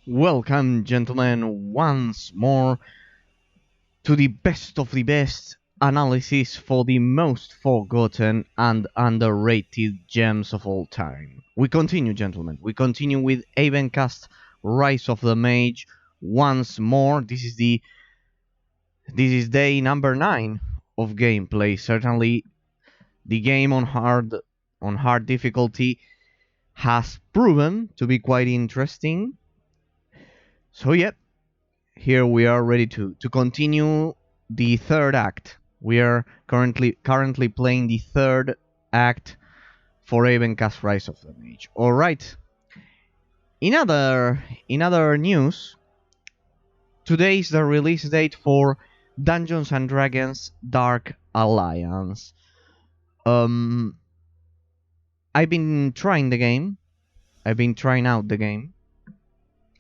Welcome, gentlemen, once more to the best of the best analysis for the most forgotten and underrated gems of all time. We continue, gentlemen. We continue with Avencast Rise of the Mage once more. This is day number 9 of gameplay. Certainly, the game on hard difficulty has proven to be quite interesting. So, yeah, here we are ready to continue the third act. We are currently playing the third act for Avencast Rise of the Mage. Alright. In other news, today is the release date for Dungeons and Dragons Dark Alliance. I've been trying the game. I've been trying out the game.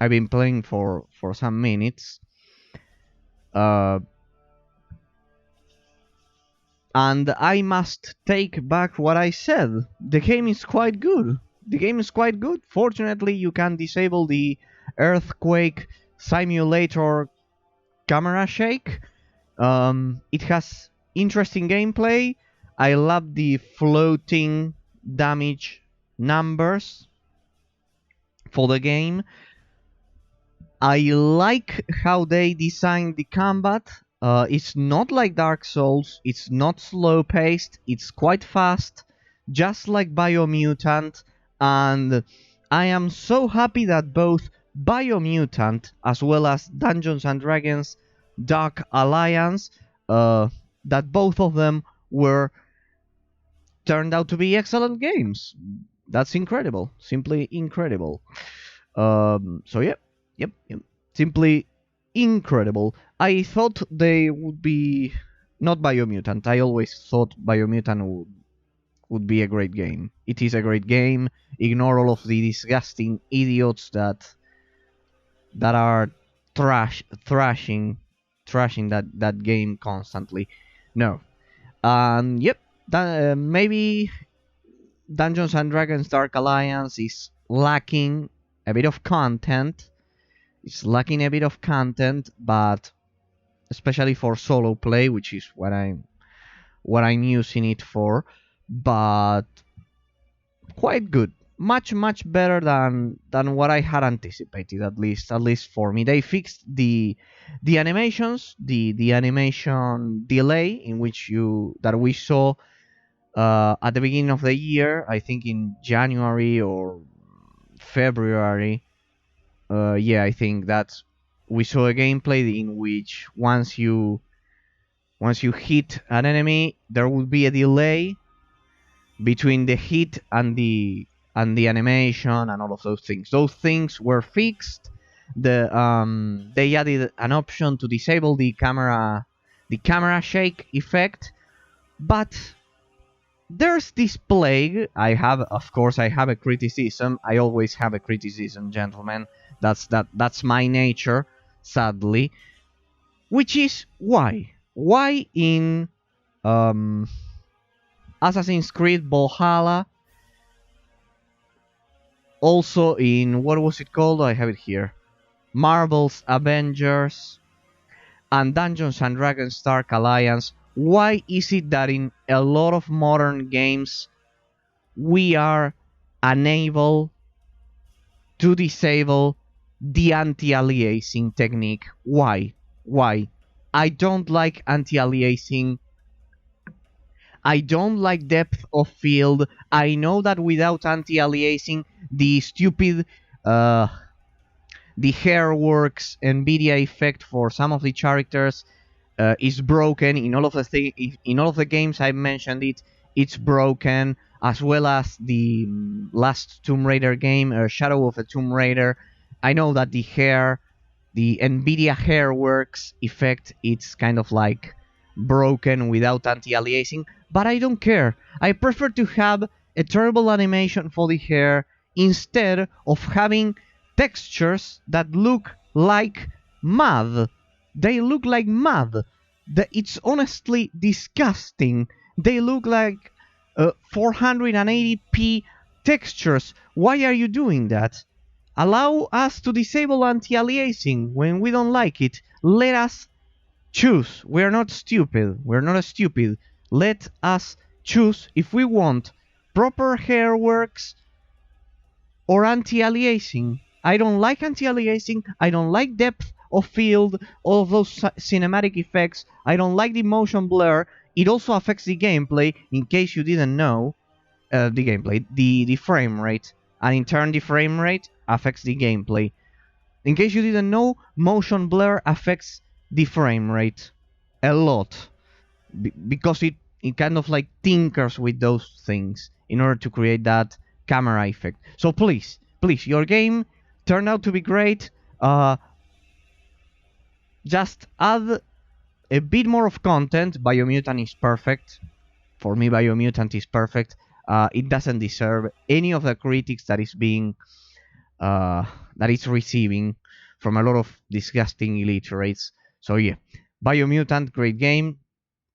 I've been playing for some minutes. And I must take back what I said. The game is quite good. Fortunately, you can disable the earthquake simulator camera shake. It has interesting gameplay. I love the floating damage numbers for the game. I like how they designed the combat. It's not like Dark Souls, it's not slow paced, it's quite fast, just like Biomutant, and I am so happy that both Biomutant as well as Dungeons and Dragons Dark Alliance, that both of them turned out to be excellent games. That's incredible, simply incredible. So yeah. Yep. Simply incredible. I thought they would be not Biomutant. I always thought Biomutant would be a great game. It is a great game. Ignore all of the disgusting idiots that are thrashing that game constantly. No. Yep. Maybe Dungeons and Dragons Dark Alliance is lacking a bit of content. It's lacking a bit of content, but especially for solo play, which is what I'm using it for, but quite good. Much better than what I had anticipated, at least for me. They fixed the animations, the animation delay in which that we saw at the beginning of the year, I think in January or February. I think that we saw a gameplay in which once you hit an enemy, there would be a delay between the hit and the animation and all of those things. Those things were fixed. They added an option to disable the camera shake effect, but there's this plague. I have a criticism. I always have a criticism, gentlemen. That's my nature, sadly. Which is why in Assassin's Creed Valhalla, also in, what was it called? I have it here. Marvel's Avengers and Dungeons and Dragons Dark Alliance. Why is it that in a lot of modern games we are unable to disable the anti-aliasing technique? Why? I don't like anti-aliasing. I don't like depth of field. I know that without anti-aliasing, the stupid the Hairworks NVIDIA effect for some of the characters is broken. In all of the games I've mentioned it's broken, as well as the last Tomb Raider game, Shadow of the Tomb Raider. I know that the NVIDIA Hairworks effect, it's kind of like broken without anti-aliasing, but I don't care. I prefer to have a terrible animation for the hair instead of having textures that look like mud. They look like mud. It's honestly disgusting. They look like 480p textures. Why are you doing that? Allow us to disable anti-aliasing when we don't like it. Let us choose. We're not stupid. We're not stupid. Let us choose if we want proper hair works or anti-aliasing. I don't like anti-aliasing. I don't like depth of field, all of those cinematic effects. I don't like the motion blur. It also affects the gameplay, in case you didn't know. The frame rate. And in turn, the frame rate affects the gameplay. In case you didn't know, motion blur affects the frame rate a lot. Because it kind of like tinkers with those things in order to create that camera effect. So please, your game turned out to be great. Just add a bit more of content. Biomutant is perfect. For me, Biomutant is perfect. It doesn't deserve any of the critics that is being that it's receiving from a lot of disgusting illiterates. So yeah, Biomutant, great game.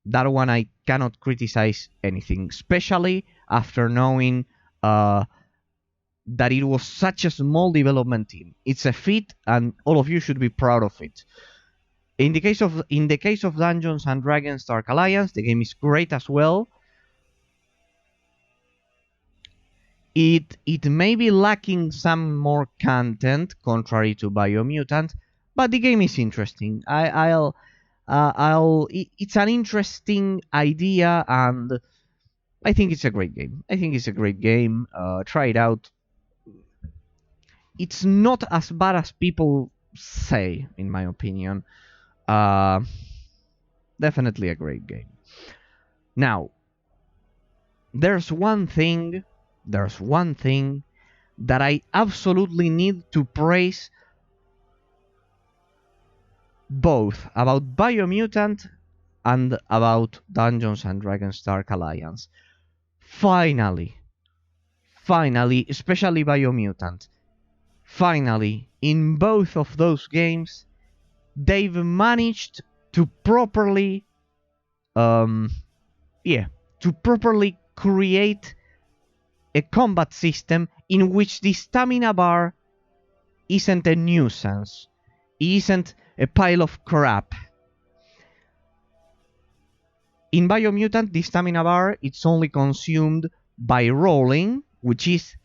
That one I cannot criticize anything, especially after knowing that it was such a small development team. It's a feat, and all of you should be proud of it. In the case of Dungeons and Dragons Dark Alliance, the game is great as well. It may be lacking some more content, contrary to Biomutant, but the game is interesting. It's an interesting idea, and I think it's a great game. Try it out. It's not as bad as people say, in my opinion. Definitely a great game. Now, there's one thing that I absolutely need to praise both about Biomutant and about Dungeons and Dragons Dark Alliance. Finally, especially Biomutant, finally, in both of those games, they've managed to properly create a combat system in which the stamina bar isn't a nuisance. It isn't a pile of crap. In Biomutant, the stamina bar it's only consumed by rolling, which is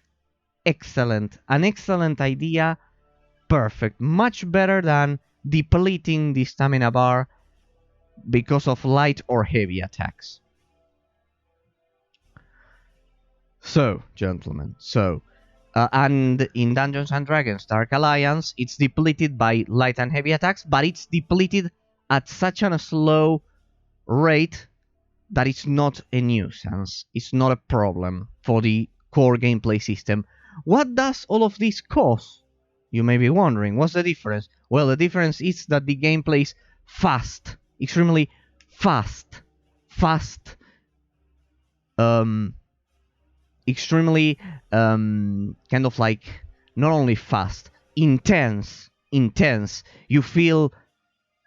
excellent. An excellent idea. Perfect. Much better than depleting the stamina bar because of light or heavy attacks. So, gentlemen, and in Dungeons and Dragons Dark Alliance, it's depleted by light and heavy attacks, but it's depleted at such a slow rate that it's not a nuisance. It's not a problem for the core gameplay system. What does all of this cause? You may be wondering, what's the difference? Well, the difference is that the gameplay is fast, extremely fast, extremely kind of like not only fast, intense. You feel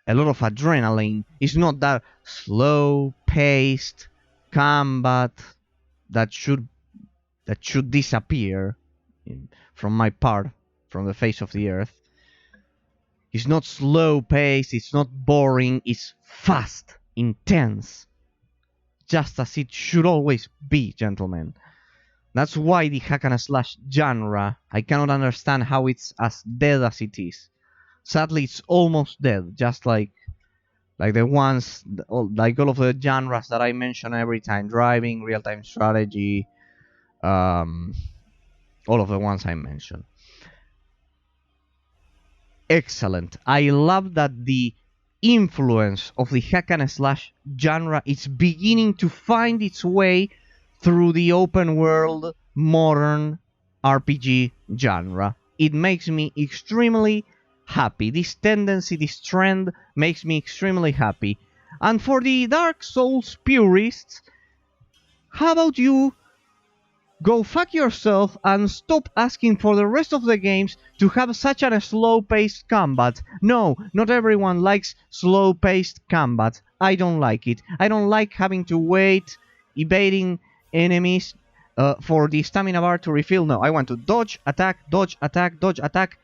a lot of adrenaline. It's not that slow-paced combat that should disappear from my part, from the face of the earth. It's not slow-paced, it's not boring, it's fast, intense. Just as it should always be, gentlemen. That's why the hack and slash genre, I cannot understand how it's as dead as it is. Sadly, it's almost dead, just like the ones, like all of the genres that I mention every time. Driving, real-time strategy, all of the ones I mention. Excellent. I love that the influence of the hack and slash genre is beginning to find its way through the open world modern RPG genre. It makes me extremely happy. This tendency, this trend makes me extremely happy. And for the Dark Souls purists, how about you go fuck yourself and stop asking for the rest of the games to have such a slow-paced combat? No, not everyone likes slow-paced combat. I don't like it. I don't like having to wait, evading enemies, for the stamina bar to refill. No, I want to dodge, attack, dodge, attack, dodge, attack.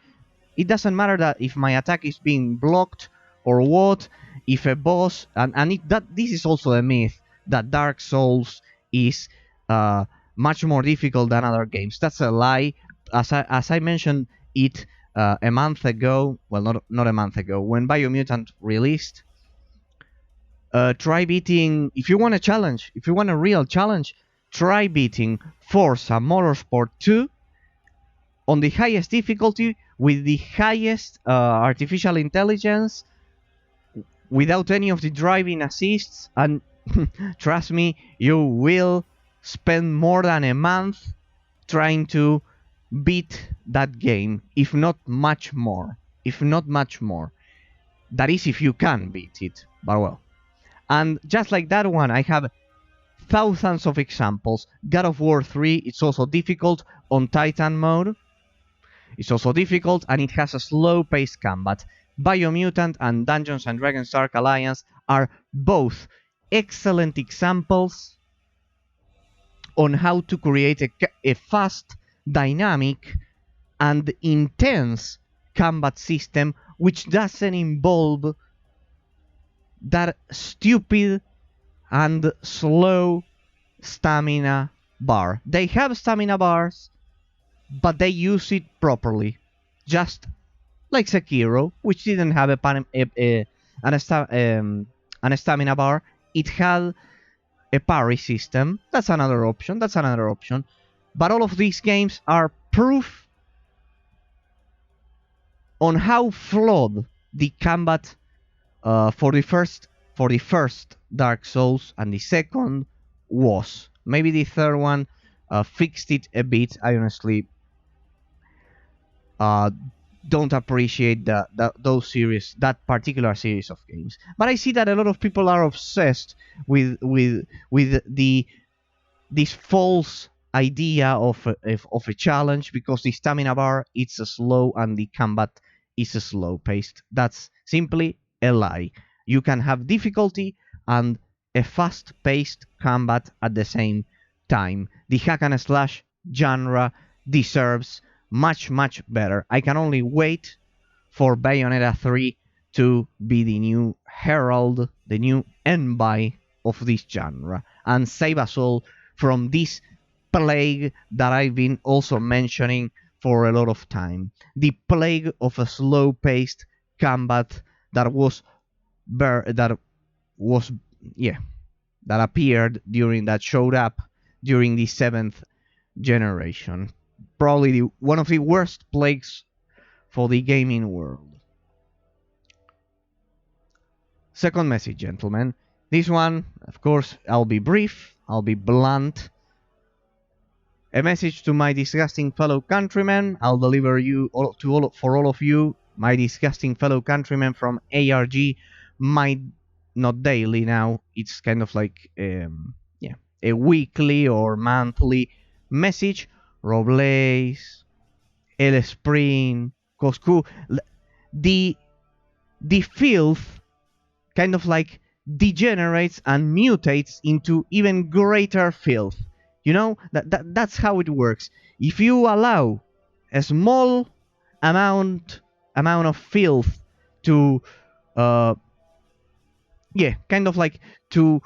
It doesn't matter that if my attack is being blocked or what. If a boss, that this is also a myth that Dark Souls is much more difficult than other games. That's a lie. As I mentioned it a month ago, well, not a month ago, when Biomutant released. Try beating, if you want a challenge, if you want a real challenge, try beating Forza Motorsport 2 on the highest difficulty with the highest artificial intelligence without any of the driving assists, and trust me, you will spend more than a month trying to beat that game, if not much more. That is if you can beat it, but well. And just like that one, I have thousands of examples. God of War 3, it's also difficult on Titan mode. It's also difficult, and it has a slow-paced combat. Biomutant and Dungeons & Dragons Dark Alliance are both excellent examples on how to create a fast, dynamic, and intense combat system which doesn't involve that stupid and slow stamina bar. They have stamina bars, but they use it properly. Just like Sekiro, which didn't have a stamina bar. It had a parry system. That's another option. But all of these games are proof on how flawed the combat for the first Dark Souls and the second was. Maybe the third one fixed it a bit. I honestly don't appreciate that particular series of games. But I see that a lot of people are obsessed with this false idea of a challenge because the stamina bar is slow and the combat is slow paced. That's simply a lie. You can have difficulty and a fast paced combat at the same time. The hack and slash genre deserves much better. I can only wait for Bayonetta 3 to be the new herald, the new envy of this genre, and save us all from this plague that I've been also mentioning for a lot of time. The plague of a slow-paced combat that showed up during the 7th generation. Probably one of the worst plagues for the gaming world. Second message, gentlemen. This one, of course, I'll be brief, I'll be blunt. A message to my disgusting fellow countrymen. I'll deliver for all of you, my disgusting fellow countrymen from ARG. Not daily now. It's kind of like a weekly or monthly message. Robles, El Spring, Coscu. The filth kind of like degenerates and mutates into even greater filth. You know, that's how it works. If you allow a small amount of filth to kind of like to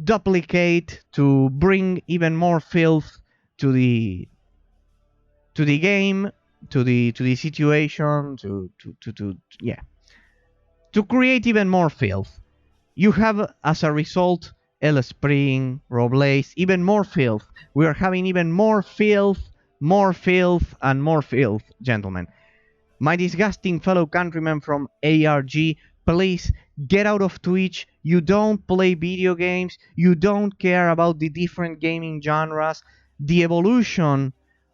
duplicate, to bring even more filth to the game, to the situation, to create even more filth. You have, as a result, El Spring, Robles, even more filth. We are having even more filth, and more filth, gentlemen. My disgusting fellow countrymen from ARG, please get out of Twitch. You don't play video games. You don't care about the different gaming genres. The evolution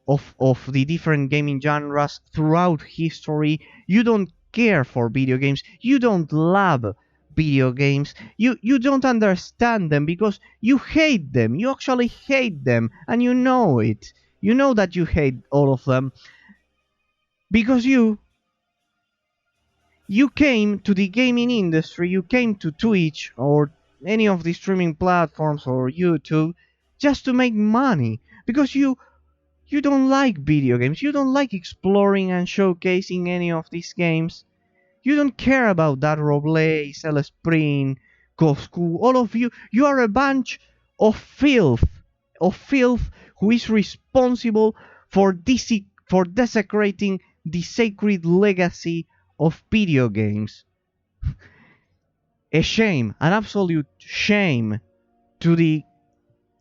of the different gaming genres throughout history. You don't care for video games. You don't love video games. You don't understand them because you hate them. You actually hate them, and you know it. You know that you hate all of them because you came to the gaming industry, you came to Twitch or any of the streaming platforms or YouTube just to make money, because you don't like video games, you don't like exploring and showcasing any of these games. You don't care about that Roble, Celesprin, Coscu, all of you. You are a bunch of filth who is responsible for desecrating the sacred legacy of video games. A shame, an absolute shame to the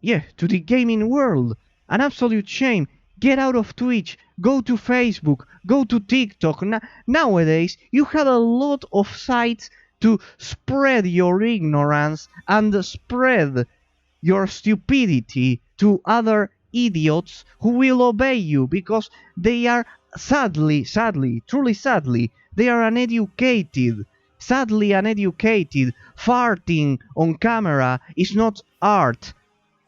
gaming world. An absolute shame. Get out of Twitch. Go to Facebook. Go to TikTok. Nowadays, you have a lot of sites to spread your ignorance and spread your stupidity to other idiots who will obey you, because they are truly sadly, they are uneducated. Sadly uneducated. Farting on camera is not art.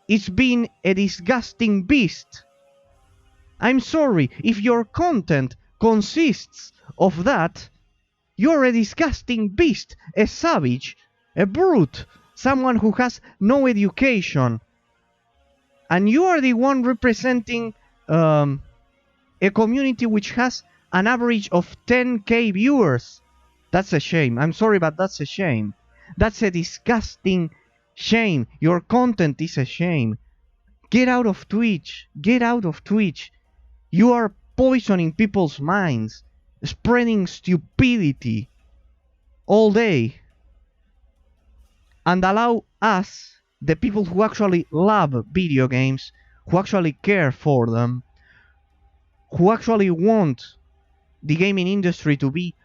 It's been a disgusting beast. I'm sorry, if your content consists of that, you're a disgusting beast, a savage, a brute, someone who has no education. And you are the one representing a community which has an average of 10k viewers. That's a shame. I'm sorry, but that's a shame. That's a disgusting shame. Your content is a shame. Get out of Twitch. Get out of Twitch. You are poisoning people's minds, spreading stupidity all day. And allow us, the people who actually love video games, who actually care for them, who actually want the gaming industry to be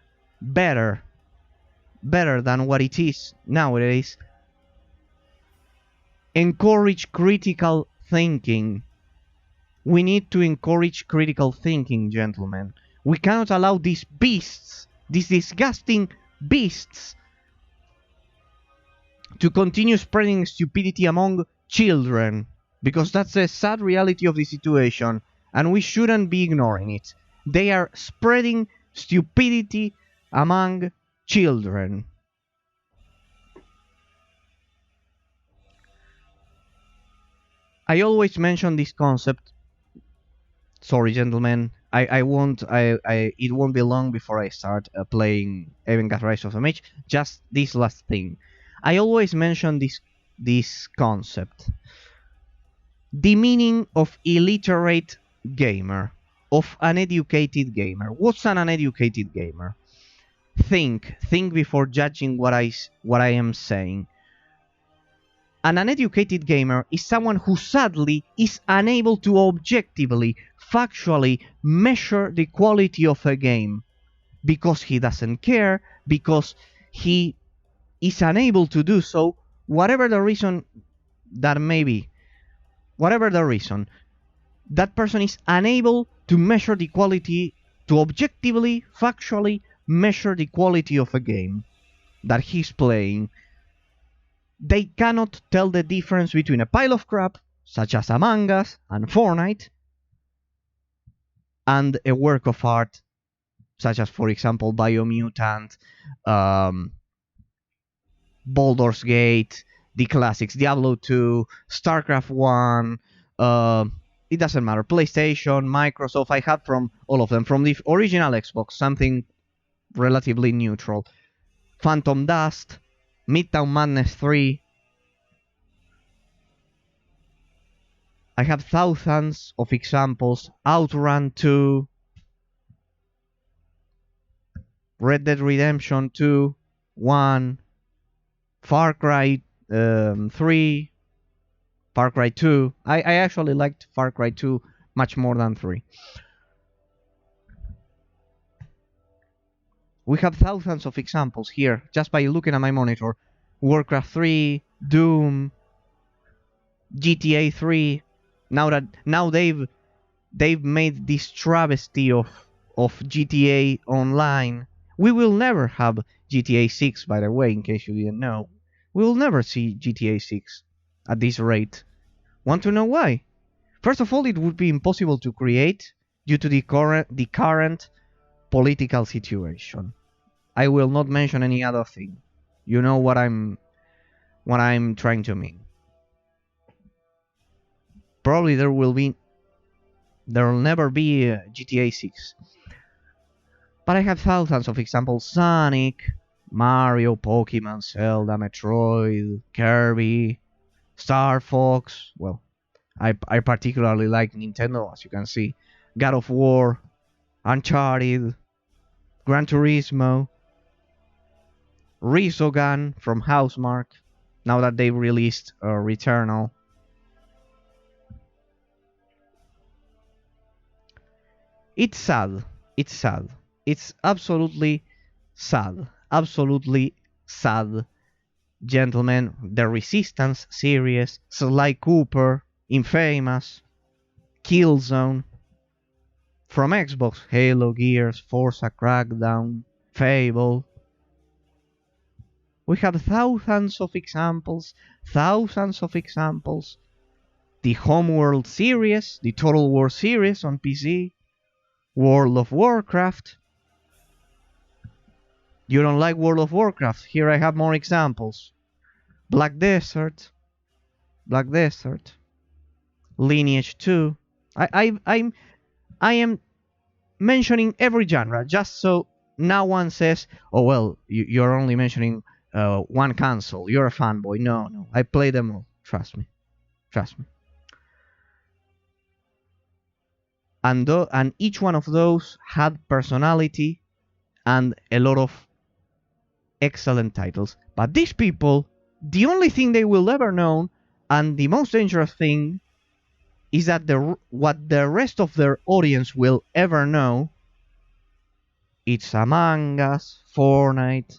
better than what it is nowadays, encourage critical thinking. We need to encourage critical thinking, gentlemen. We cannot allow these beasts, these disgusting beasts, to continue spreading stupidity among children, because that's the sad reality of the situation, and we shouldn't be ignoring it. They are spreading stupidity among children. I always mention this concept. Sorry, gentlemen. It won't be long before I start playing Avencast Rise of the Mage. Just this last thing. I always mention this concept. The meaning of illiterate gamer, of uneducated gamer. What's an uneducated gamer? Think before judging what I am saying. An uneducated gamer is someone who sadly is unable to objectively, factually measure the quality of a game, because he doesn't care, because he is unable to do so, whatever the reason that may be. Whatever the reason, that person is unable to measure the quality, to objectively, factually measure the quality of a game that he's playing. They cannot tell the difference between a pile of crap, such as Among Us and Fortnite, and a work of art, such as, for example, Biomutant, Baldur's Gate, the classics, Diablo 2, StarCraft 1, it doesn't matter, PlayStation, Microsoft, I had from all of them, from the original Xbox, something relatively neutral. Phantom Dust, Midtown Madness 3. I have thousands of examples. Outrun 2. Red Dead Redemption 2. 1. Far Cry 3. Far Cry 2. I actually liked Far Cry 2 much more than 3. We have thousands of examples here, just by looking at my monitor. Warcraft 3, Doom, GTA 3. Now they've made this travesty of GTA Online. We will never have GTA 6, by the way, in case you didn't know. We will never see GTA 6 at this rate. Want to know why? First of all, it would be impossible to create due to the current political situation. I will not mention any other thing. You know what I'm trying to mean. Probably there will never be a GTA 6. But I have thousands of examples: Sonic, Mario, Pokemon, Zelda, Metroid, Kirby, Star Fox. Well, I particularly like Nintendo, as you can see. God of War, Uncharted, Gran Turismo, Resogun from Housemarque, now that they released Returnal. It's sad. It's sad. It's absolutely sad. Absolutely sad. Gentlemen, the Resistance series, Sly Cooper, Infamous, Killzone. From Xbox, Halo, Gears, Forza, Crackdown, Fable. We have thousands of examples. The Homeworld series, the Total War series on PC, World of Warcraft. You don't like World of Warcraft? Here I have more examples. Black Desert, Lineage 2. I am mentioning every genre just so no one says, "Oh well, you're only mentioning one console. You're a fanboy." No, I play them all. Trust me. And each one of those had personality and a lot of excellent titles. But these people, the only thing they will ever know, and the most dangerous thing, is that what the rest of their audience will ever know, it's Among Us, Fortnite,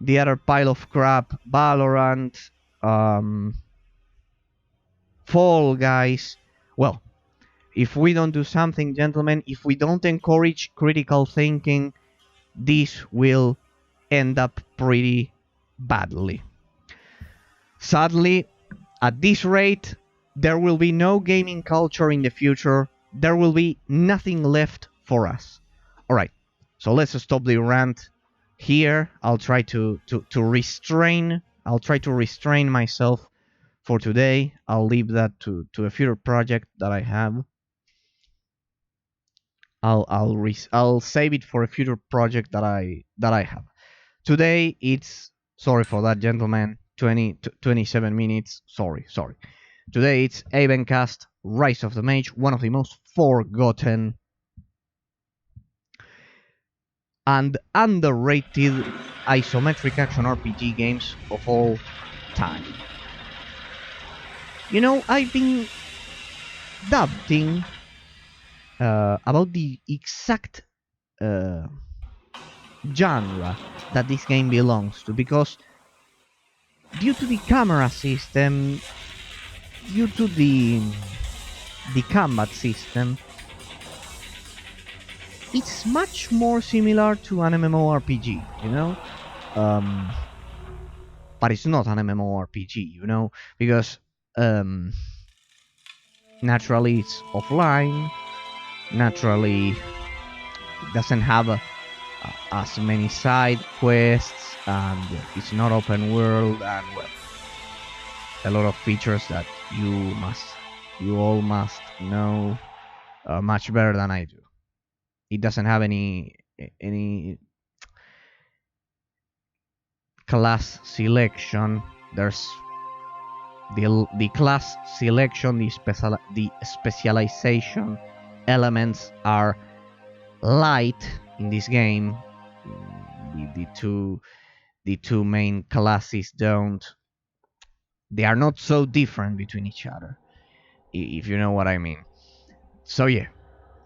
the other pile of crap, Valorant, Fall Guys. Well, if we don't do something, gentlemen, if we don't encourage critical thinking, this will end up pretty badly. Sadly, at this rate, there will be no gaming culture in the future. There will be nothing left for us. Alright, so let's stop the rant here. I'll try to restrain myself for today. I'll leave that to a future project that I have. I'll save it for a future project that I have. Today it's, sorry for that, gentlemen, 27 minutes. Sorry. Today it's Avencast, Rise of the Mage, one of the most forgotten and underrated isometric action RPG games of all time. You know, I've been doubting about the exact genre that this game belongs to, because due to the camera system, due to the combat system, it's much more similar to an MMORPG, you know? But it's not an MMORPG, you know? Because naturally it's offline, naturally it doesn't have as many side quests, and it's not open world, and well, a lot of features that you all must know much better than I do. It doesn't have any class selection. There's the class selection, the specialization elements are light in this game. The two main classes they are not so different between each other, if you know what I mean. So yeah,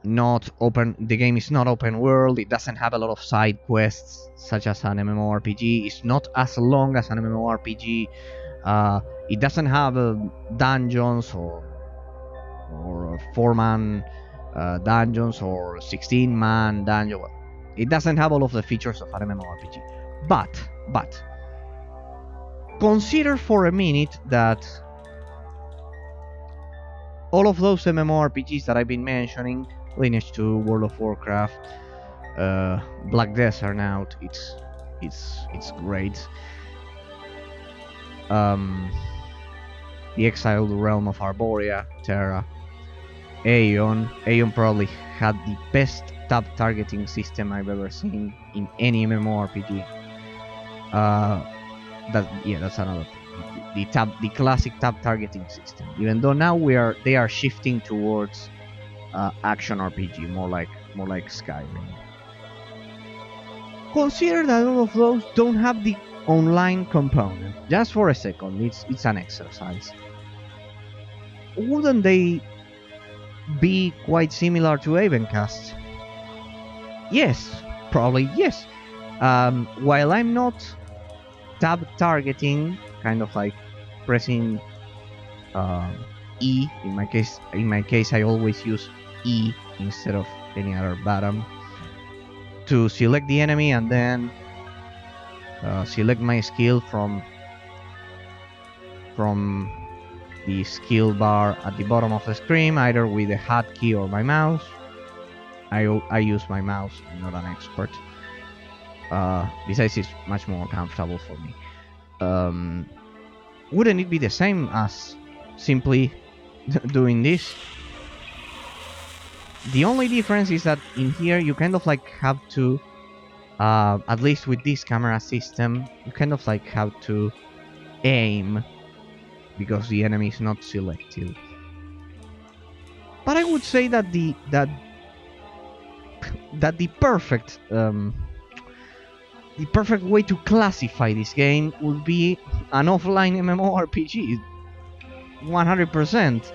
the game is not open world. It doesn't have a lot of side quests such as an MMORPG. It's not as long as an MMORPG. It doesn't have dungeons or 4-man dungeons or 16-man dungeon. Well, it doesn't have all of the features of an MMORPG. But consider for a minute that all of those MMORPGs that I've been mentioning, Lineage 2, World of Warcraft, Black Desert now, it's great. the exiled realm of Arborea, Terra, Aeon probably had the best tab targeting system I've ever seen in any MMORPG. That's another thing. The classic tab targeting system. Even though now they are shifting towards action RPG, more like Skyrim. Consider that all of those don't have the online component. Just for a second, it's an exercise. Wouldn't they be quite similar to Avencast? Yes, probably yes. While I'm not tab targeting, kind of like pressing E. In my case, I always use E instead of any other button to select the enemy and then select my skill from the skill bar at the bottom of the screen, either with a hotkey or my mouse. I use my mouse. I'm not an expert. Besides, it's much more comfortable for me. Wouldn't it be the same as simply doing this? The only difference is that in here you kind of like have to, at least with this camera system, you kind of like have to aim because the enemy is not selected. But I would say that the perfect way to classify this game would be an offline MMORPG. 100%.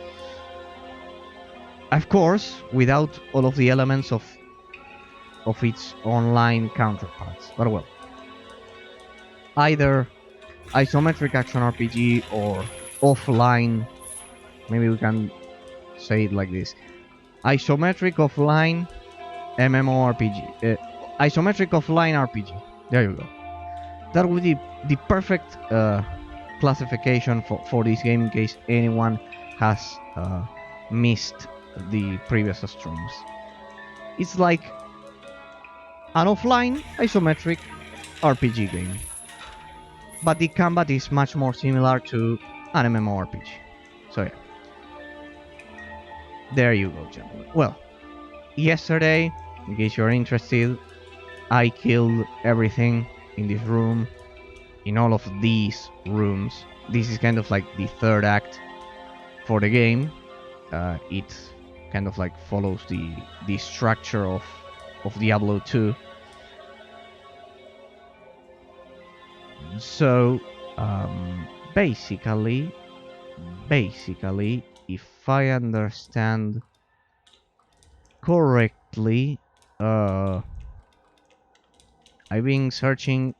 Of course, without all of the elements of its online counterparts. But well, either isometric action RPG or offline, maybe we can say it like this: isometric offline MMORPG, isometric offline RPG. There you go. That would be the perfect classification for this game in case anyone has missed the previous streams. It's like an offline isometric RPG game, but the combat is much more similar to an MMORPG. So yeah, there you go, gentlemen. Well, yesterday, in case you're interested, I killed everything in this room, in all of these rooms. This is kind of like the third act for the game. It kind of like follows the structure of Diablo 2. So basically, if I understand correctly, I've been searching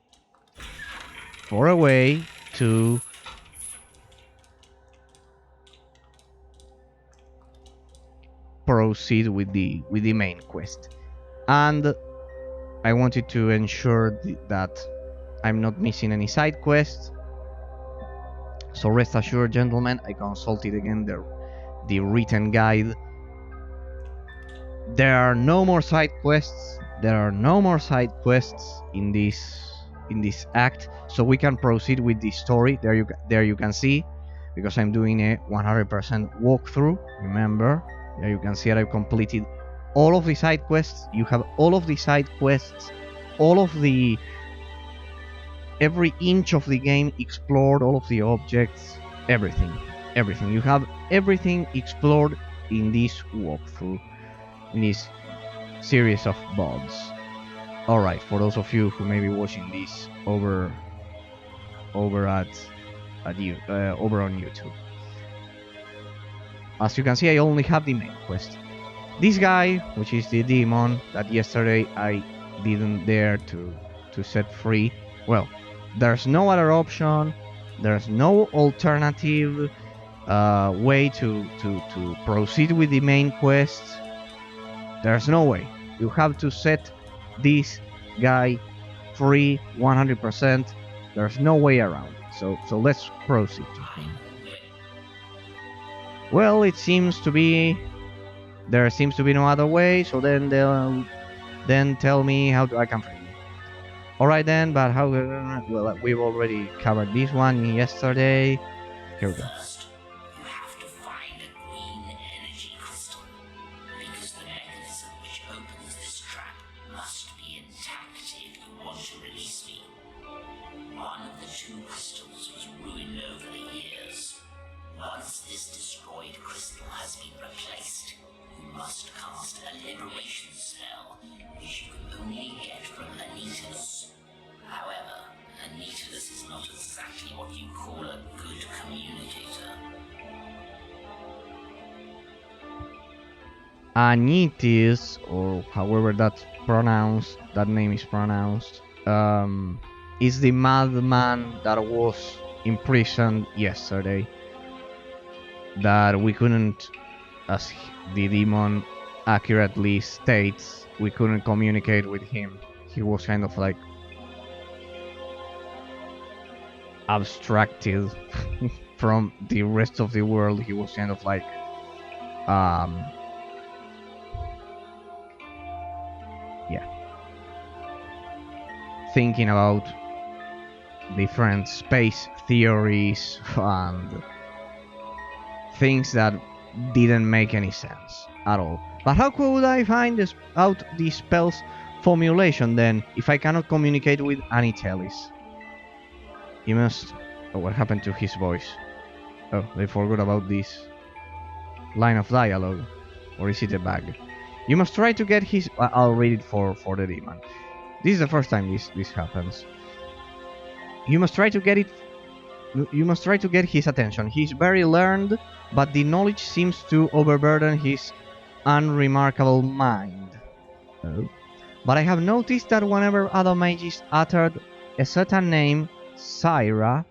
for a way to proceed with the main quest, and I wanted to ensure that I'm not missing any side quests. So rest assured, gentlemen, I consulted again the written guide. There are no more side quests. There are no more side quests in this act, so we can proceed with the story. There you can see, because I'm doing a 100% walkthrough. Remember, there you can see that I've completed all of the side quests. You have all of the side quests, every inch of the game explored, all of the objects, everything. You have everything explored in this walkthrough, in this series of VODs. Alright, for those of you who may be watching this over on YouTube. As you can see, I only have the main quest. This guy, which is the demon that yesterday I didn't dare to set free, well, there's no other option, there's no alternative way to proceed with the main quest. There's no way. You have to set this guy free 100%. There's no way around it. So let's proceed. Well, there seems to be no other way. So then they'll tell me how I can free you. Alright then, but how? Well, we've already covered this one yesterday. Here we go. tactic you want to release me. One of the two crystals was ruined over the years. Once this destroyed crystal has been replaced, you must cast a liberation spell, which you can only get from Anitalis. However, Anitalis is not exactly what you call a good communicator. Anitis, or however that's pronounced, that name is pronounced, is the madman that was imprisoned yesterday. That we couldn't, as the demon accurately states, we couldn't communicate with him. He was kind of like abstracted from the rest of the world. He was kind of like thinking about different space theories and things that didn't make any sense at all. But how could I find out the spell's formulation then if I cannot communicate with Anitelis? He must... Oh, what happened to his voice? Oh, they forgot about this line of dialogue. Or is it a bug? You must try to get his... I'll read it for the demon. This is the first time this happens. You must try to get his attention. He's very learned, but the knowledge seems to overburden his unremarkable mind. Oh. But I have noticed that whenever other mages uttered a certain name, Syra,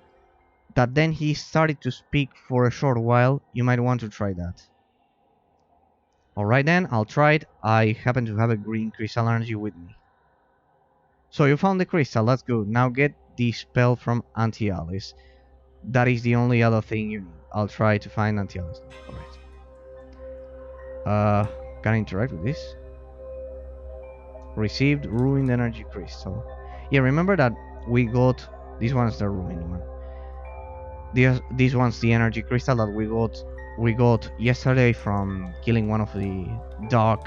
that then he started to speak for a short while. You might want to try that. Alright then, I'll try it. I happen to have a green crystal energy with me. So you found the crystal, that's good. Now get the spell from Antialis. That is the only other thing you need. I'll try to find Antialis. Alright. Can I interact with this? Received ruined energy crystal. Yeah, remember that we got... This one's the ruined one. This one's the energy crystal that we got yesterday from killing one of the dark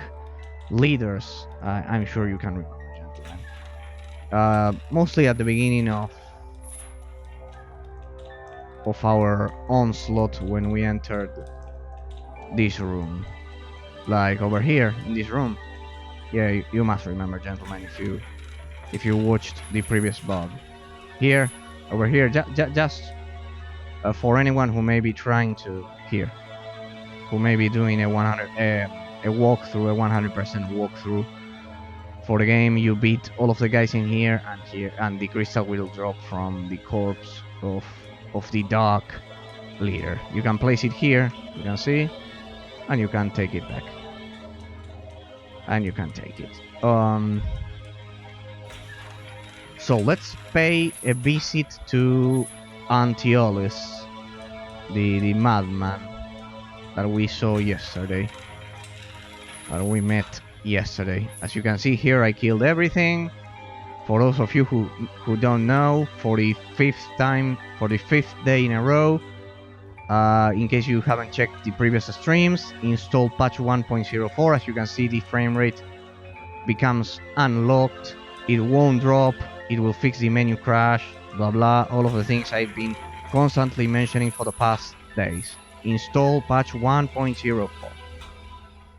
leaders. I'm sure you can remember, gentlemen. Mostly at the beginning of our onslaught when we entered this room. Like over here in this room. Yeah, you must remember, gentlemen, if you watched the previous VOD. Here, over here, just for anyone who may be trying to who may be doing a 100% walkthrough for the game. You beat all of the guys in here, and the crystal will drop from the corpse of the dark leader. You can place it here, you can see, and you can take it back. And you can take it. So let's pay a visit to Antiolis, the madman that we saw yesterday, that we met yesterday. As you can see here, I killed everything. For those of you who don't know, for the fifth day in a row, in case you haven't checked the previous streams, install patch 1.04. As you can see, the frame rate becomes unlocked. It won't drop. It will fix the menu crash. Blah blah. All of the things I've been constantly mentioning for the past days. Install patch 1.04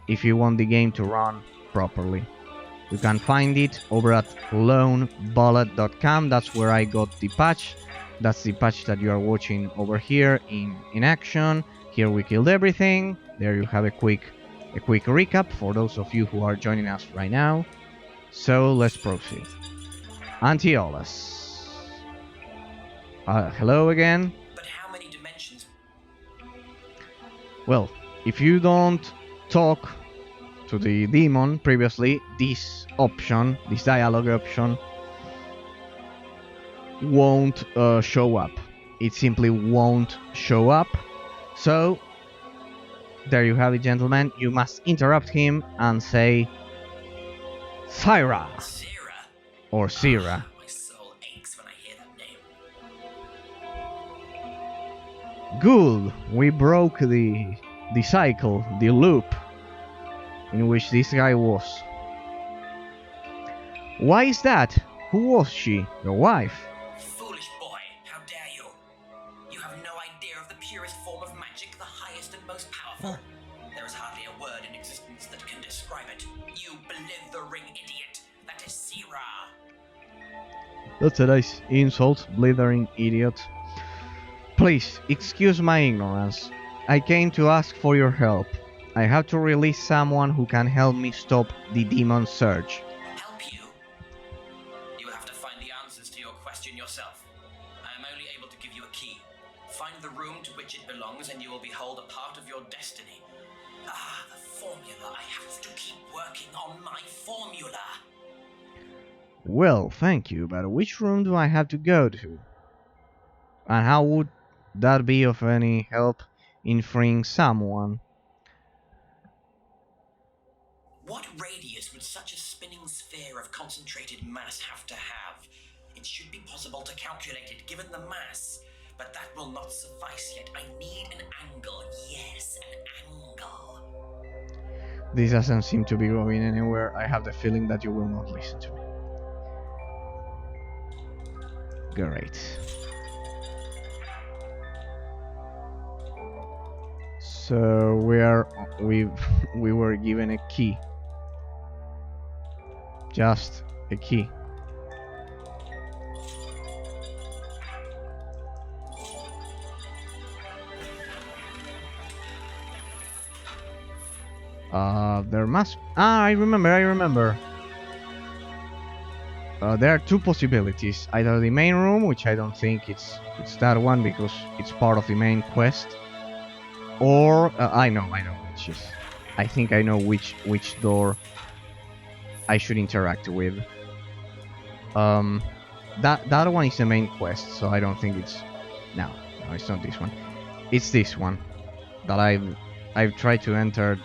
if you want the game to run properly. You can find it over at lonebullet.com. That's where I got the patch. That's the patch that you are watching over here in action. Here we killed everything. There you have a quick recap for those of you who are joining us right now. So let's proceed. Antiolis. Hello again. But how many dimensions? Well, if you don't talk to the demon previously, this dialogue option, won't show up. It simply won't show up. So there you have it, gentlemen. You must interrupt him and say Syra or Syra. My soul aches when I hear that name. Good. We broke the cycle, the loop in which this guy was. Why is that? Who was she? Your wife? Foolish boy, how dare you? You have no idea of the purest form of magic, the highest and most powerful. There is hardly a word in existence that can describe it. You blithering idiot. That is Sira. That's a nice insult, blithering idiot. Please, excuse my ignorance. I came to ask for your help. I have to release someone who can help me stop the demon surge. Help you? You have to find the answers to your question yourself. I am only able to give you a key. Find the room to which it belongs and you will behold a part of your destiny. Ah, the formula. I have to keep working on my formula. Well, thank you, but which room do I have to go to? And how would that be of any help in freeing someone? What radius would such a spinning sphere of concentrated mass have to have? It should be possible to calculate it given the mass, but that will not suffice yet. I need an angle. Yes, an angle. This doesn't seem to be going anywhere. I have the feeling that you will not listen to me. Great. So we were given a key. Just a key. There must... I remember. There are two possibilities. Either the main room, which I don't think it's that one because it's part of the main quest. Or... I know which is... I think I know which door I should interact with. That one is the main quest, so I don't think it's... No, it's not this one. It's this one that I've tried to enter.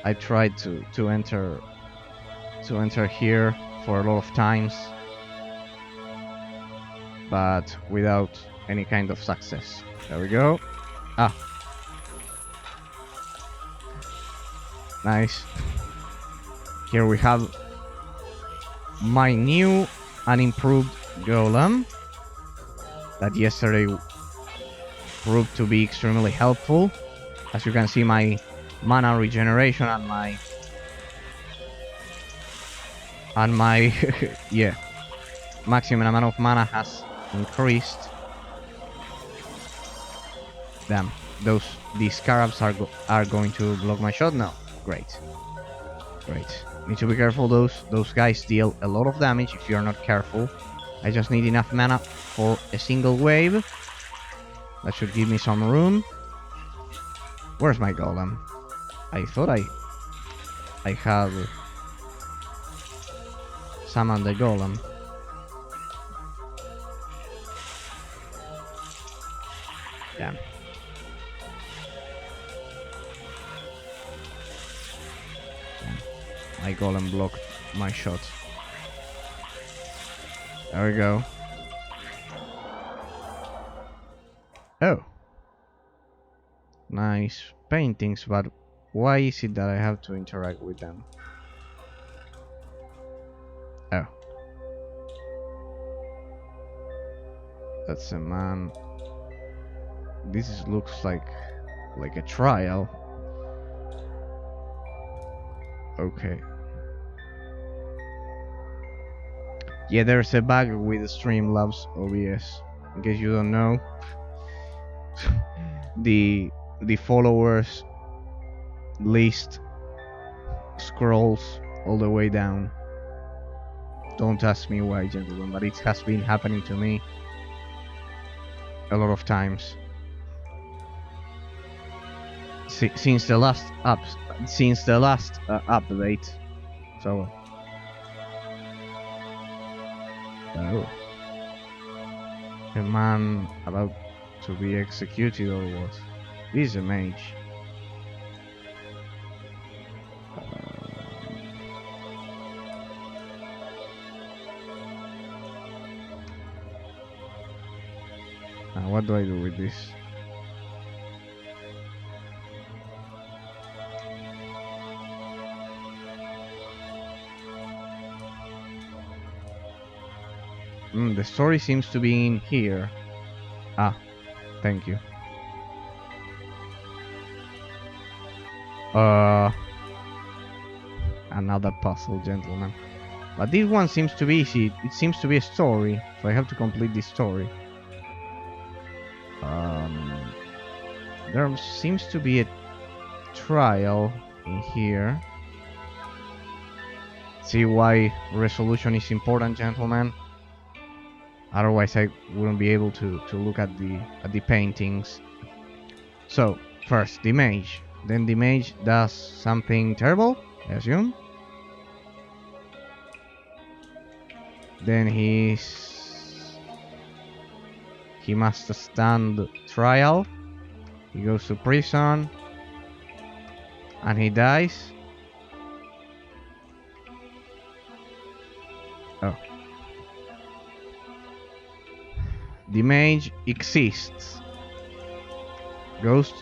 I tried to enter here for a lot of times, but without any kind of success. There we go. Ah, nice. Here we have my new and improved golem that yesterday proved to be extremely helpful. As you can see, my mana regeneration and my yeah, maximum amount of mana has increased. Damn, these scarabs are going to block my shot now. Great. Need to be careful. Those guys deal a lot of damage if you're not careful. I just need enough mana for a single wave. That should give me some room. Where's my golem? I thought I had summoned the golem. Damn. My golem blocked my shot. There we go. Oh. Nice paintings, but why is it that I have to interact with them? Oh. That's a man. This looks like a trial. Okay. Yeah, there's a bug with Streamlabs OBS. In case you don't know, the followers list scrolls all the way down. Don't ask me why, gentlemen, but it has been happening to me a lot of times since the last update. So, oh, a man about to be executed or what? This is a mage. Now what do I do with this? The story seems to be in here. Ah, thank you. Another puzzle, gentlemen. But this one seems to be easy. It seems to be a story, so I have to complete this story. There seems to be a trial in here. See why resolution is important, gentlemen? Otherwise I wouldn't be able to look at the paintings. So, first the mage. Then the mage does something terrible, I assume. Then he must stand trial. He goes to prison. And he dies. Oh. The mage exists. Ghost.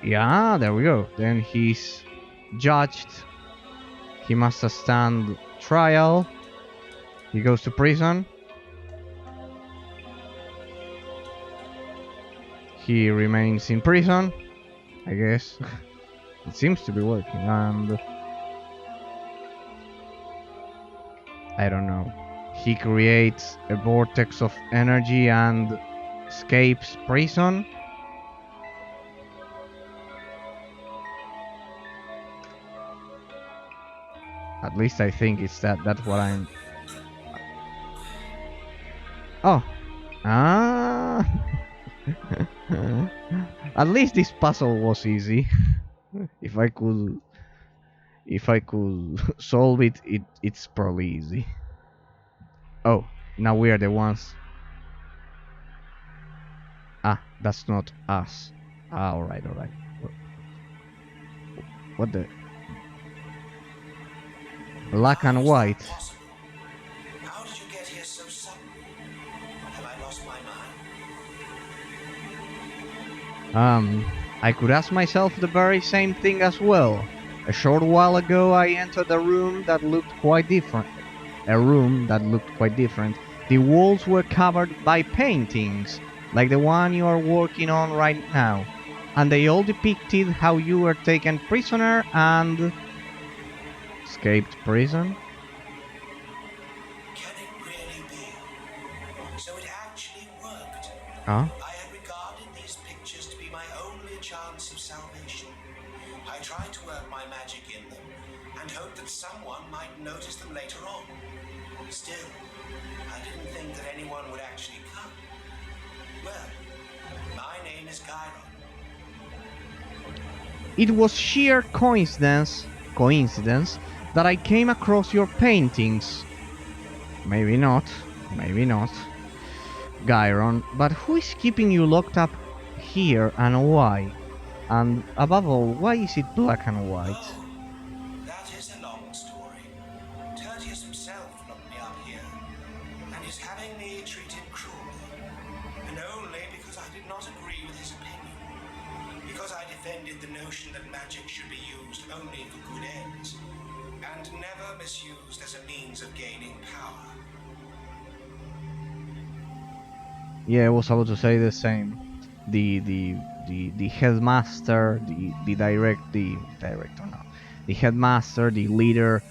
Yeah, there we go. Then he's judged. He must stand trial. He goes to prison. He remains in prison, I guess. It seems to be working, and I don't know. He creates a vortex of energy and escapes prison. At least I think it's that. That's what I'm. Oh. Ah. At least this puzzle was easy. If I could solve it, it's probably easy. Oh, now we are the ones. Ah, that's not us. Ah, alright. What the? Black and white. How did you get here so suddenly? Have I lost my mind? I could ask myself the very same thing as well. A short while ago I entered a room that looked quite different. The walls were covered by paintings, like the one you are working on right now. And they all depicted how you were taken prisoner and escaped prison. Can it really be? So it actually worked. Huh? I had regarded these pictures to be my only chance of salvation. I tried to work my magic in them and hoped that someone might notice them later on. Still, I didn't think that anyone would actually come. Well, my name is Chiron. It was sheer coincidence that I came across your paintings. Maybe not, Gyron, but who is keeping you locked up here and why? And above all, why is it black and white? Oh, that is a long story. Tertius himself locked me up here, and is having me treated cruelly, and only because I did not agree with his opinion. Because I defended the notion that magic should be used only for good ends, and never misused as a means of gaining power. Yeah, I was about to say the same. The headmaster, the director, no, the headmaster, the leader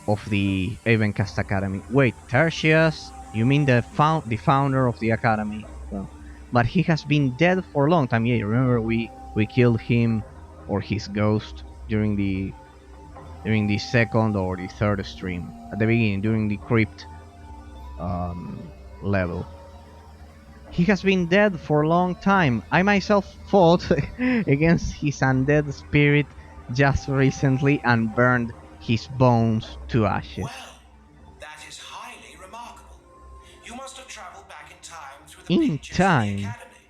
of the Avencast Academy. Wait, Tertius? You mean the founder of the academy? Well, but he has been dead for a long time. Yeah, remember we killed him or his ghost during the second or the third stream at the beginning during the crypt level. He has been dead for a long time. I myself fought against his undead spirit just recently and burned his bones to ashes. Well, that is highly remarkable. You must have traveled back in time through the In pictures in the time. academy.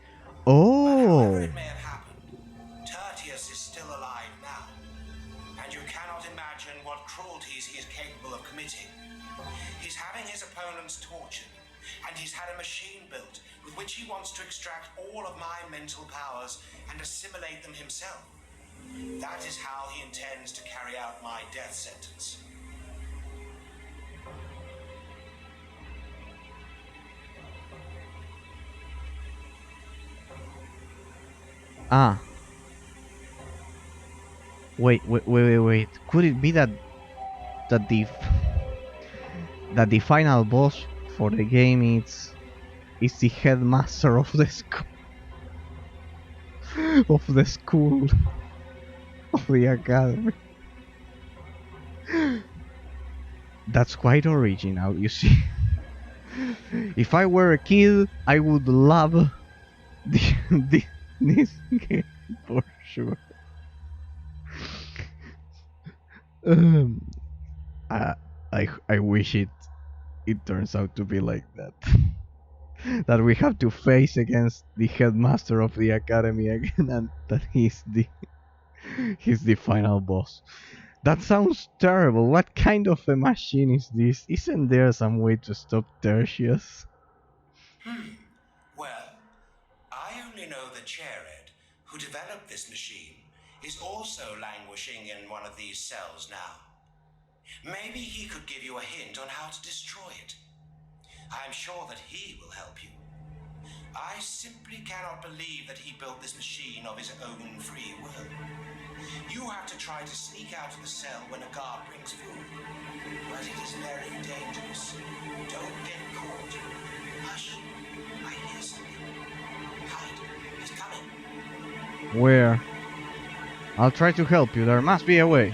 But however Oh. it may have happened, Tertius is still alive now, and you cannot imagine what cruelties he is capable of committing. He's having his opponents tortured, and he's had a machine built with which he wants to extract all of my mental powers and assimilate them himself. That is how he intends to carry out my death sentence. Ah, wait. Could it be that the that the final boss for the game is the headmaster of the school of the school of the academy? That's quite original, you see. If I were a kid, I would love this game for sure. Um, I, I wish it turns out to be like that. That we have to face against the headmaster of the academy again, and that he's the final boss. That sounds terrible. What kind of a machine is this? Isn't there some way to stop Tertius? Well, I only know that Jared, who developed this machine, is also languishing in one of these cells now. Maybe he could give you a hint on how to destroy it. I'm sure that he will help you. I simply cannot believe that he built this machine of his own free will. You have to try to sneak out of the cell when a guard brings food. But it is very dangerous. Don't get caught. Hush. I hear something. Hide. He's coming. Where? I'll try to help you. There must be a way.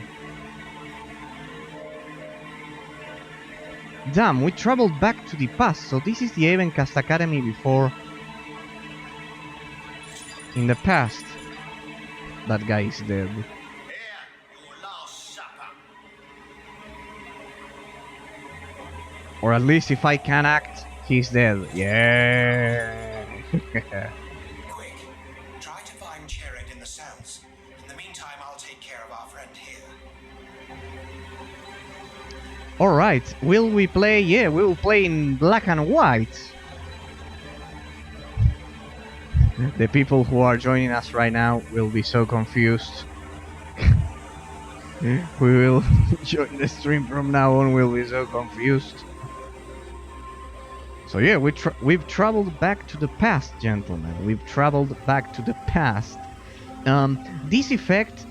Damn, we traveled back to the past, so this is the Avencast Academy before. In the past. That guy is dead. Here, your last supper. Or at least if I can act, he's dead. Yeah. Quick, try to find Jared in the cells. In the meantime, I'll take care of our friend here. Alright, will we play? Yeah, we will play in black and white. The people who are joining us right now will be so confused. We will join the stream from now on, we'll be so confused. So yeah, we've traveled back to the past, gentlemen. We've traveled back to the past. This effect,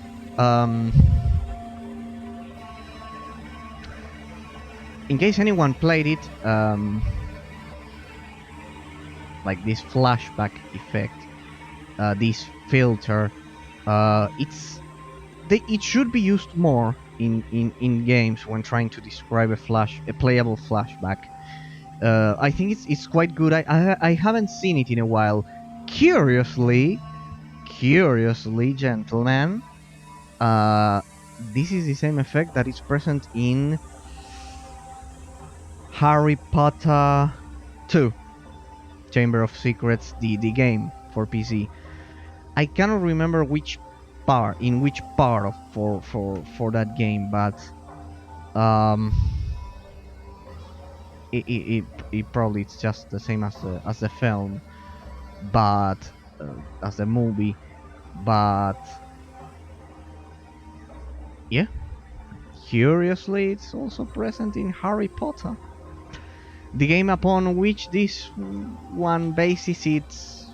in case anyone played it, like this flashback effect, this filter, it should be used more in games when trying to describe a playable flashback. I think it's quite good. I haven't seen it in a while. Curiously, gentlemen, this is the same effect that is present in Harry Potter 2, Chamber of Secrets, the game for PC. I cannot remember which part of for that game, but it probably it's just the same as the film, but as the movie, but yeah, curiously it's also present in Harry Potter, the game upon which this one bases its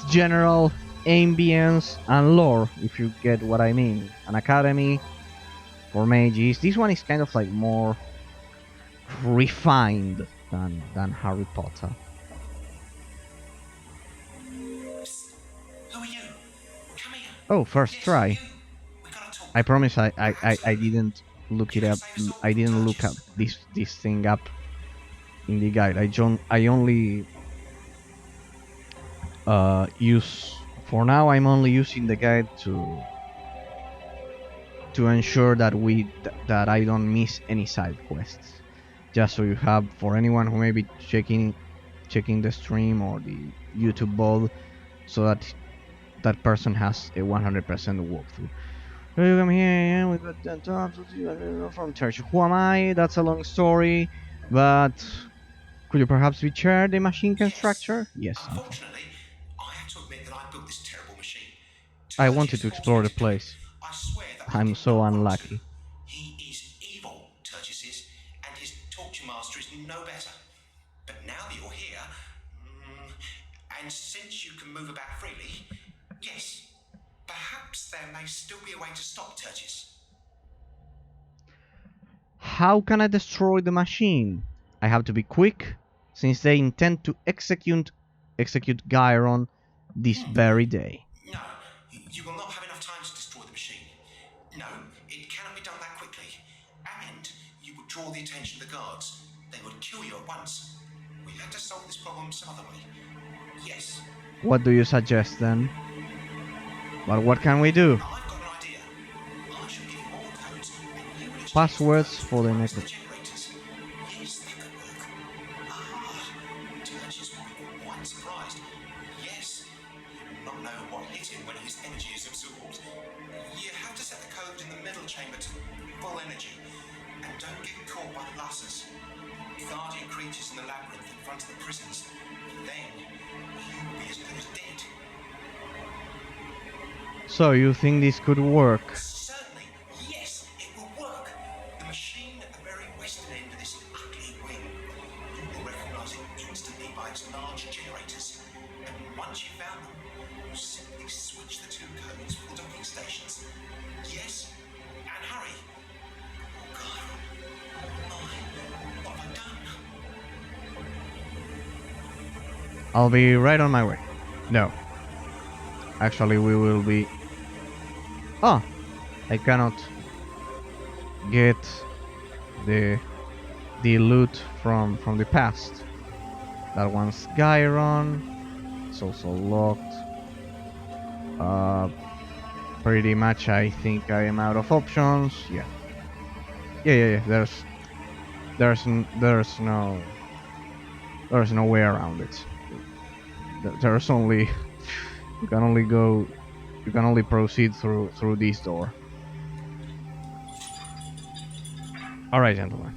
general ambience and lore, if you get what I mean. An academy for mages. This one is kind of like more refined than Harry Potter. Psst. Who are you? Come here. Oh, first Yes, try. you. We gotta talk. I promise I didn't look it up. I didn't look up this thing up in the guide. I only for now I'm only using the guide to ensure that I don't miss any side quests. Just so you have, for anyone who may be checking the stream or the YouTube bot, so that person has a 100% walkthrough. You come here, we got the top from church. Who am I? That's a long story, but could you perhaps be shared the machine constructor? Yes. Unfortunately, I have to admit that I built this terrible machine. I wanted to explore the place. I swear that I'm so unlucky. He is evil, Tertius is, and his torture master is no better. But now that you're here, And since you can move about freely, yes, perhaps there may still be a way to stop Tertius. How can I destroy the machine? I have to be quick, since they intend to execute Gyron this very day. No, you will not have enough time to destroy the machine. No, it cannot be done that quickly. And you would draw the attention of the guards. They would kill you at once. We had to solve this problem some other way. Yes. What do you suggest then? But what can we do? I've got an idea. I shall give you all codes, and you will exchange Passwords the codes for the amongst network. the generators. Yes, that could work. Tertius will be quite surprised. Yes, he will not know what hit him when his energy is absorbed. You have to set the code in the middle chamber to full energy, and don't get caught by the lasers. Guardian creatures in the labyrinth in front of the prisons. Then you will be as good as dead. So you think this could work? Certainly, yes, it will work. The machine at the very western end of this ugly wing. You will recognize it instantly by its large generators. And once you've found them, you simply switch the two codes for the docking stations. Yes, and hurry. Oh God, what have I done? I'll be right on my way. No. Actually, we will be... Ah! I cannot get the loot from the past. That one's Gyron. It's also locked. Pretty much I think I am out of options. Yeah. Yeah. There's no way around it. There's only you can only proceed through this door. All right, gentlemen.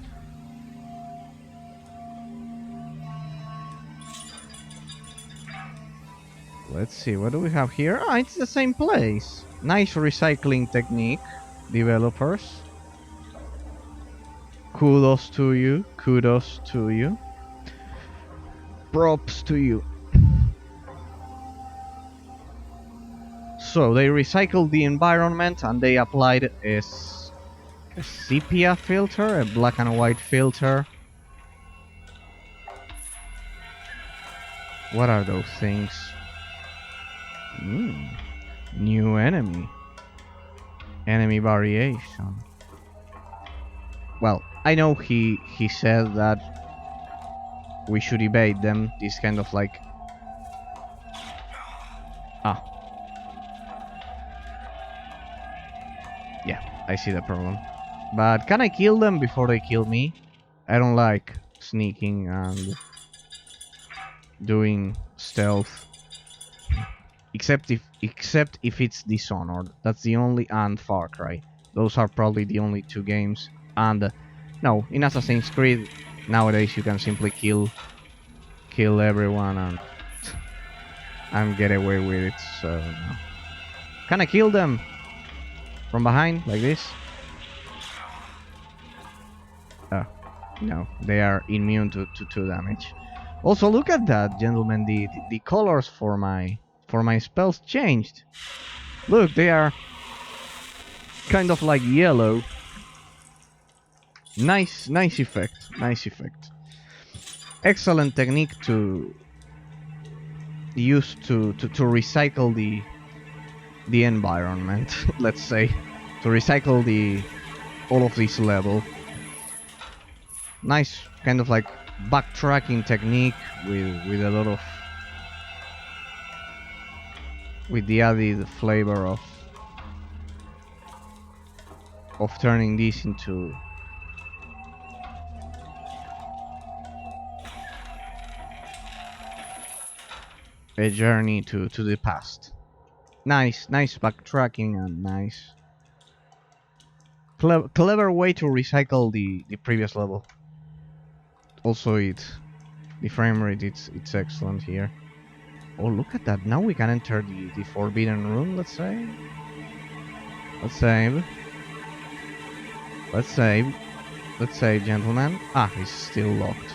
Let's see, what do we have here? Ah, it's the same place. Nice recycling technique, developers. Kudos to you. Kudos to you. Props to you. So they recycled the environment and they applied a sepia filter, a black and white filter. What are those things? New enemy. Enemy variation. Well, I know he said that we should evade them. This kind of like... Ah. Yeah, I see the problem. But can I kill them before they kill me? I don't like sneaking and doing stealth. Except if it's Dishonored. That's the only... and Far Cry. Those are probably the only two games. And no, in Assassin's Creed nowadays you can simply kill everyone and get away with it. So no. Can I kill them from behind like this? Oh, no, they are immune to damage. Also, look at that, gentlemen. The colors for my spells changed. Look, they are kind of like yellow. Nice effect. Nice effect. Excellent technique to use to recycle the environment. Let's say to recycle all of this level. Nice kind of like backtracking technique with a lot of with the added flavor of turning this into a journey to the past. Nice backtracking and nice clever way to recycle the previous level. Also, the frame rate it's excellent here. Oh, look at that! Now we can enter the forbidden room. Let's say. Let's save. Let's save. Let's save, gentlemen. Ah, it's still locked.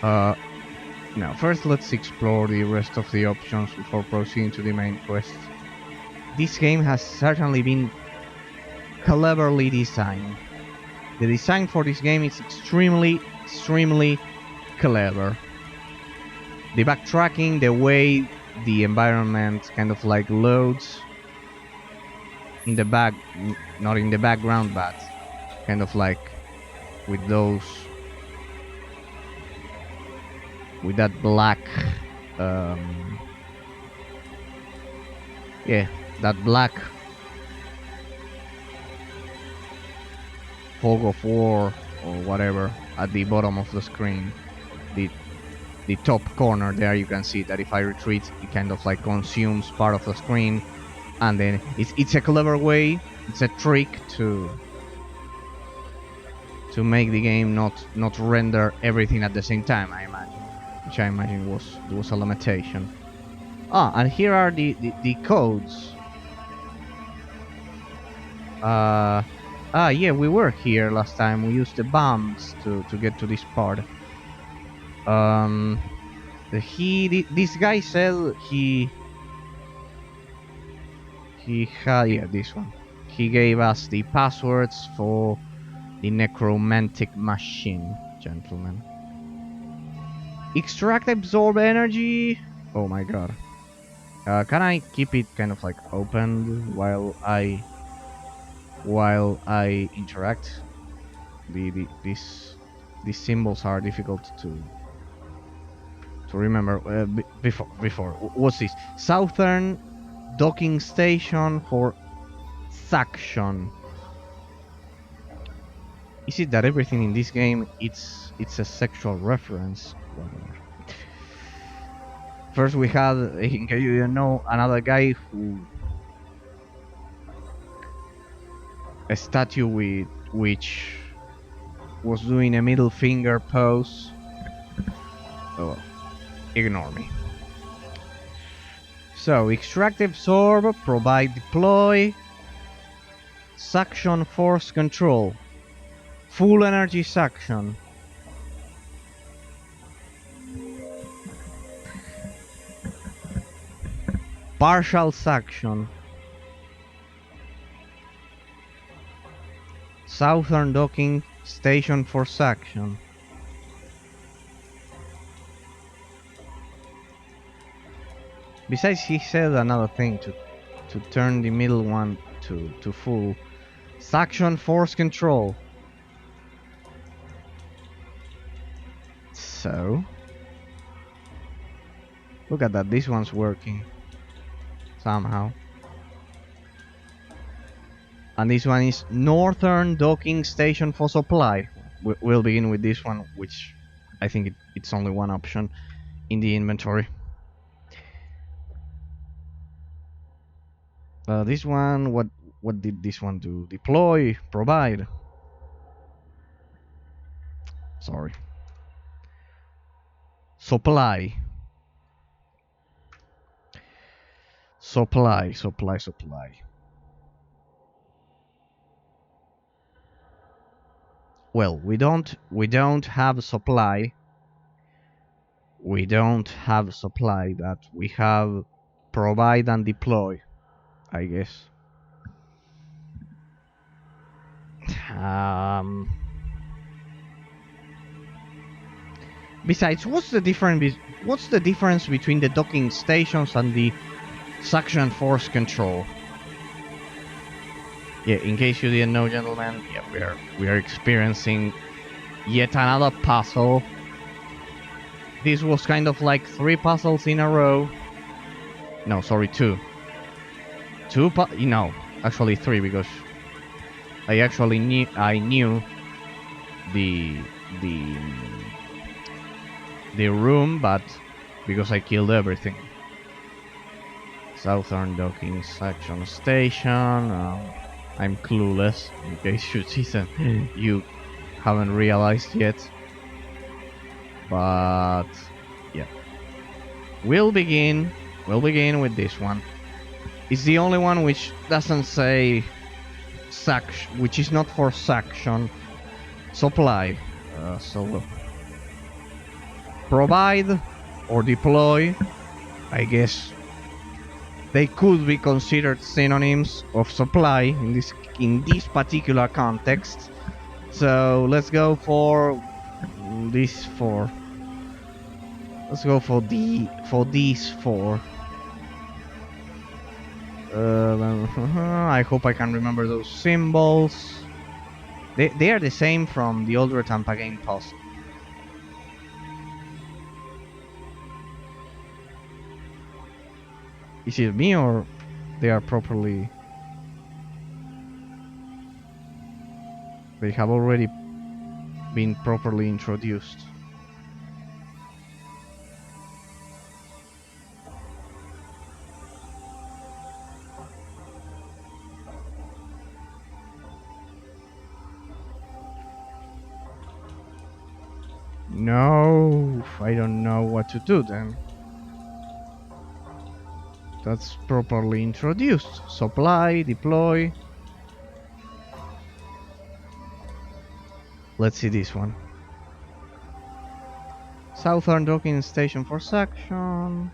Oh. Now, first let's explore the rest of the options before proceeding to the main quest. This game has certainly been cleverly designed. The design for this game is extremely clever. The backtracking, the way the environment kind of like loads in the back, not in the background, but kind of like with those, with that black, yeah, that black fog of war or whatever at the bottom of the screen. The top corner there, you can see that if I retreat, it kind of like consumes part of the screen, and then it's a clever way, it's a trick to make the game not render everything at the same time, I imagine, which I imagine was a limitation. And here are the codes. Yeah, we were here last time. We used the bombs to get to this part. This guy said he had, yeah, this one. He gave us the passwords for the necromantic machine, gentlemen. Extract absorb energy. Oh my god. Can I keep it kind of like open while I interact? These symbols are difficult to remember. Before, what's this? Southern docking station for suction. Is it that everything in this game it's a sexual reference? Whatever. First we had, in case you didn't know, another guy who, a statue with which was doing a middle finger pose. Oh well, ignore me. So, extract, absorb, provide, deploy, suction, force control, full energy suction. Partial suction. Southern docking station for suction. Besides, he said another thing to turn the middle one to full. Suction force control. So, look at that, this one's working somehow. And this one is Northern Docking Station for supply. We'll begin with this one, which I think it's only one option in the inventory. This one, what did this one do? Deploy, provide. Sorry. Supply. Supply. Well, we don't have supply. We don't have supply, but we have provide and deploy, I guess. Besides, what's the difference between the docking stations and the suction force control? Yeah, in case you didn't know, gentlemen, yeah, we are experiencing yet another puzzle. This was kind of like 3 puzzles in a row. No, sorry, 2. No, actually 3, because I actually knew the room, but because I killed everything. Southern docking section station. I'm clueless, in case you haven't realized yet. But yeah, we'll begin with this one. It's the only one which doesn't say suction, which is not for suction. Supply. So provide or deploy. I guess they could be considered synonyms of supply in this particular context. So let's go for these four. Let's go for these four. I hope I can remember those symbols. They are the same from the older Tampa game puzzle. Is it me or they are properly? They have already been properly introduced. No, I don't know what to do then. That's properly introduced. Supply, deploy. Let's see this one. Southern docking station for suction.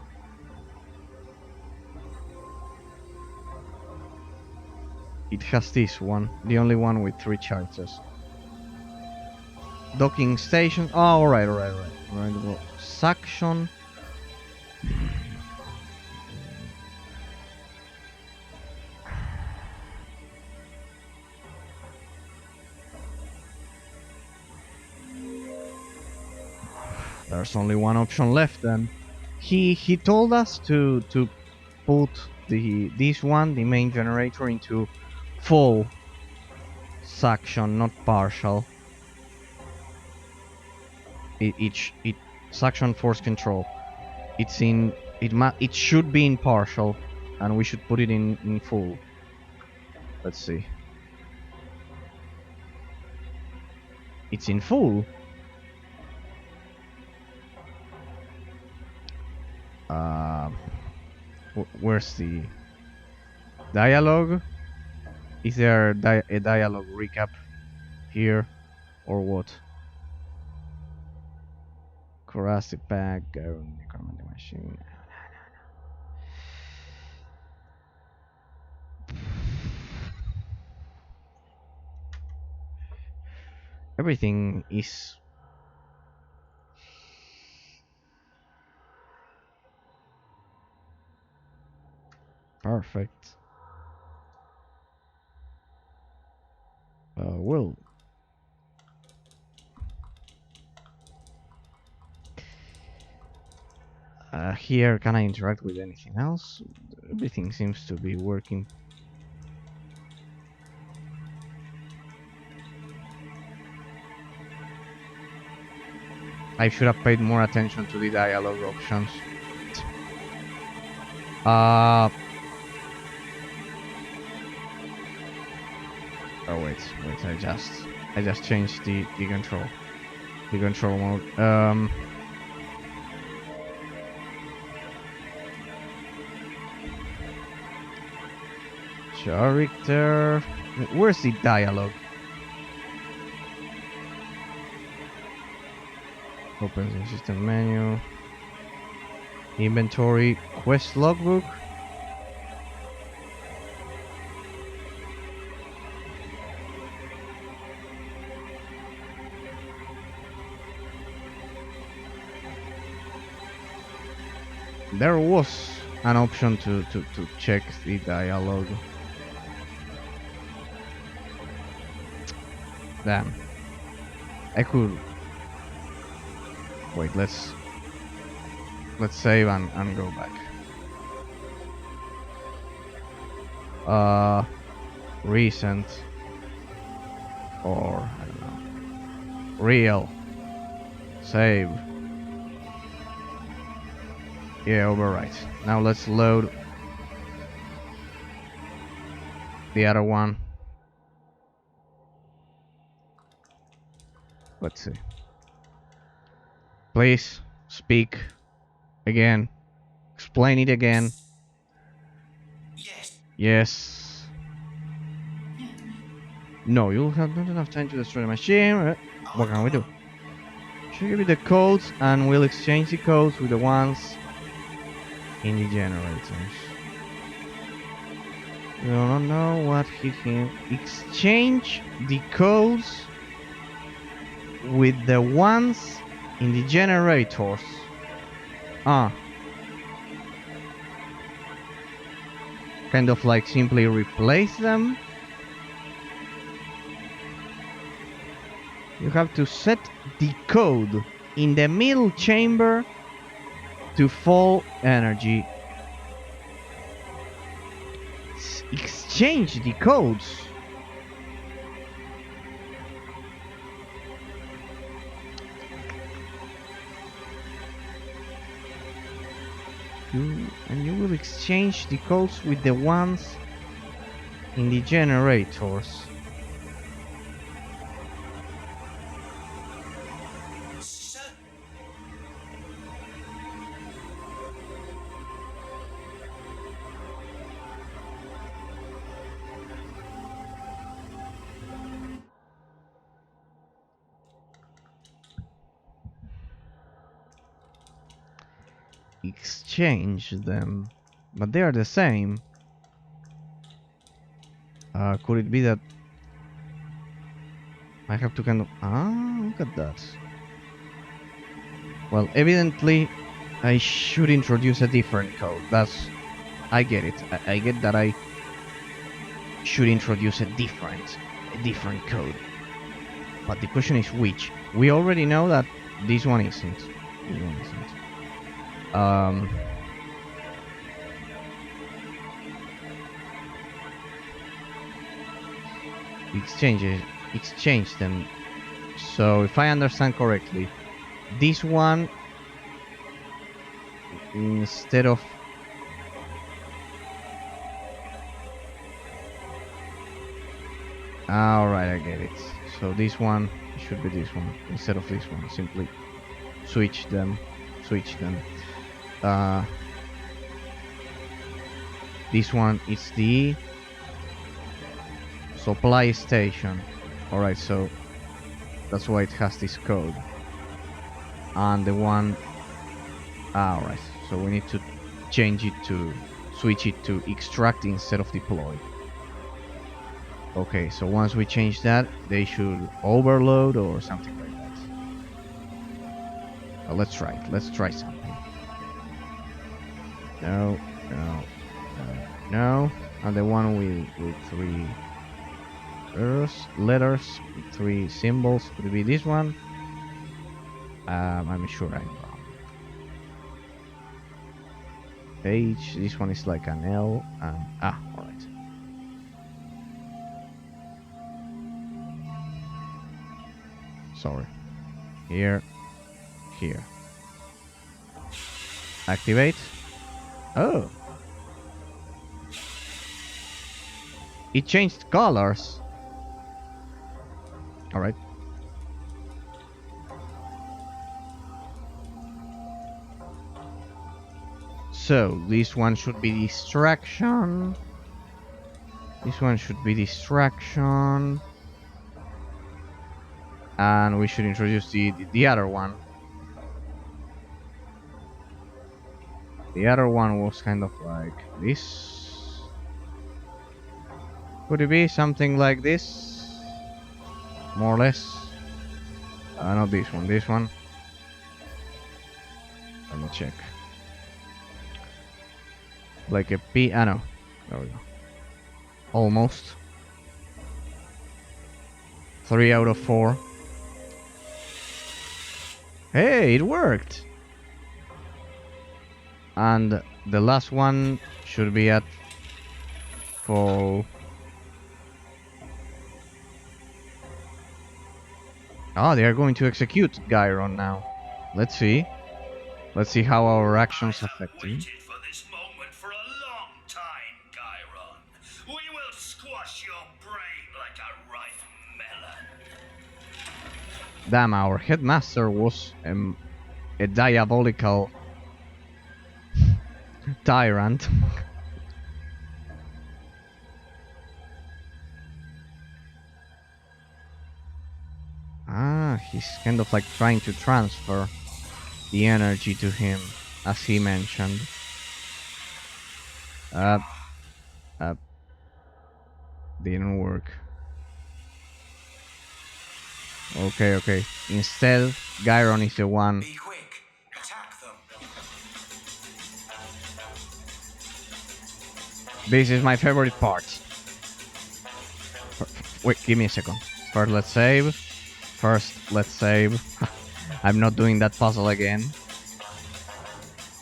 It has this one, the only one with 3 characters. Docking station. Oh, alright. Well, suction. There's only one option left then. He told us to put this one, the main generator, into full suction, not partial. It suction force control. It should be in partial, and we should put it in full. Let's see. It's in full. Where's the dialogue? Is there a dialogue recap here, or what? Jurassic Park, Necromantic Machine. Everything is perfect. Well, here, can I interact with anything else? Everything seems to be working. I should have paid more attention to the dialogue options. Oh wait, I just changed the control mode. Character. Where's the dialogue? Opens the system menu. Inventory. Quest logbook. There was an option to check the dialogue. Damn. I could... Wait, let's save and go back. Recent. Or, I don't know. Real. Save. Yeah, overwrite. Now let's load the other one. Let's see. Please speak again. Explain it again. Yes. Yes. No, you'll have not enough time to destroy the machine. What can we do? should give me the codes and we'll exchange the codes with the ones in the generators. We don't know what hit him. Exchange the codes with the ones in the generators. Kind of like simply replace them. You have to set the code in the middle chamber to full energy. Exchange the codes. And you will exchange the codes with the ones in the generators. Exchange them, but they are the same. Could it be that I have to kind of... look at that. Well, evidently I should introduce a different code. I get it. I get that I should introduce a different code. But the question is which? We already know that this one isn't. Exchange them. So if I understand correctly, this one, instead of... Alright, I get it. So this one should be this one instead of this one. Simply switch them. This one is the supply station. Alright, so that's why it has this code. And the one... Alright, so we need to change it to... switch it to extract instead of deploy. Okay, so once we change that, they should overload or something like that. Let's try it. Let's try something. No. And the one with 3 letters, 3 symbols. Could it be this one? I'm sure I'm wrong. H. This one is like an L. Alright. Sorry. Here. Activate. Oh. It changed colors. Alright. So, this one should be distraction. This one should be distraction. And we should introduce the other one. The other one was kind of like this. Could it be something like this? More or less. Not this one. This one. Let me check. Like a P. No. There we go. Almost. 3 out of 4. Hey, it worked! And the last one should be at full. They are going to execute Gyron now. Let's see. Let's see how our actions affect him. For this moment for a long time, Gyron. We will squash your brain like a ripe melon. Damn, our headmaster was a diabolical tyrant. He's kind of like trying to transfer the energy to him, as he mentioned. Uh, didn't work. Okay. Instead, Gyron is the one. Be quick. Attack them. This is my favorite part. Wait, give me a second. First, let's save. I'm not doing that puzzle again.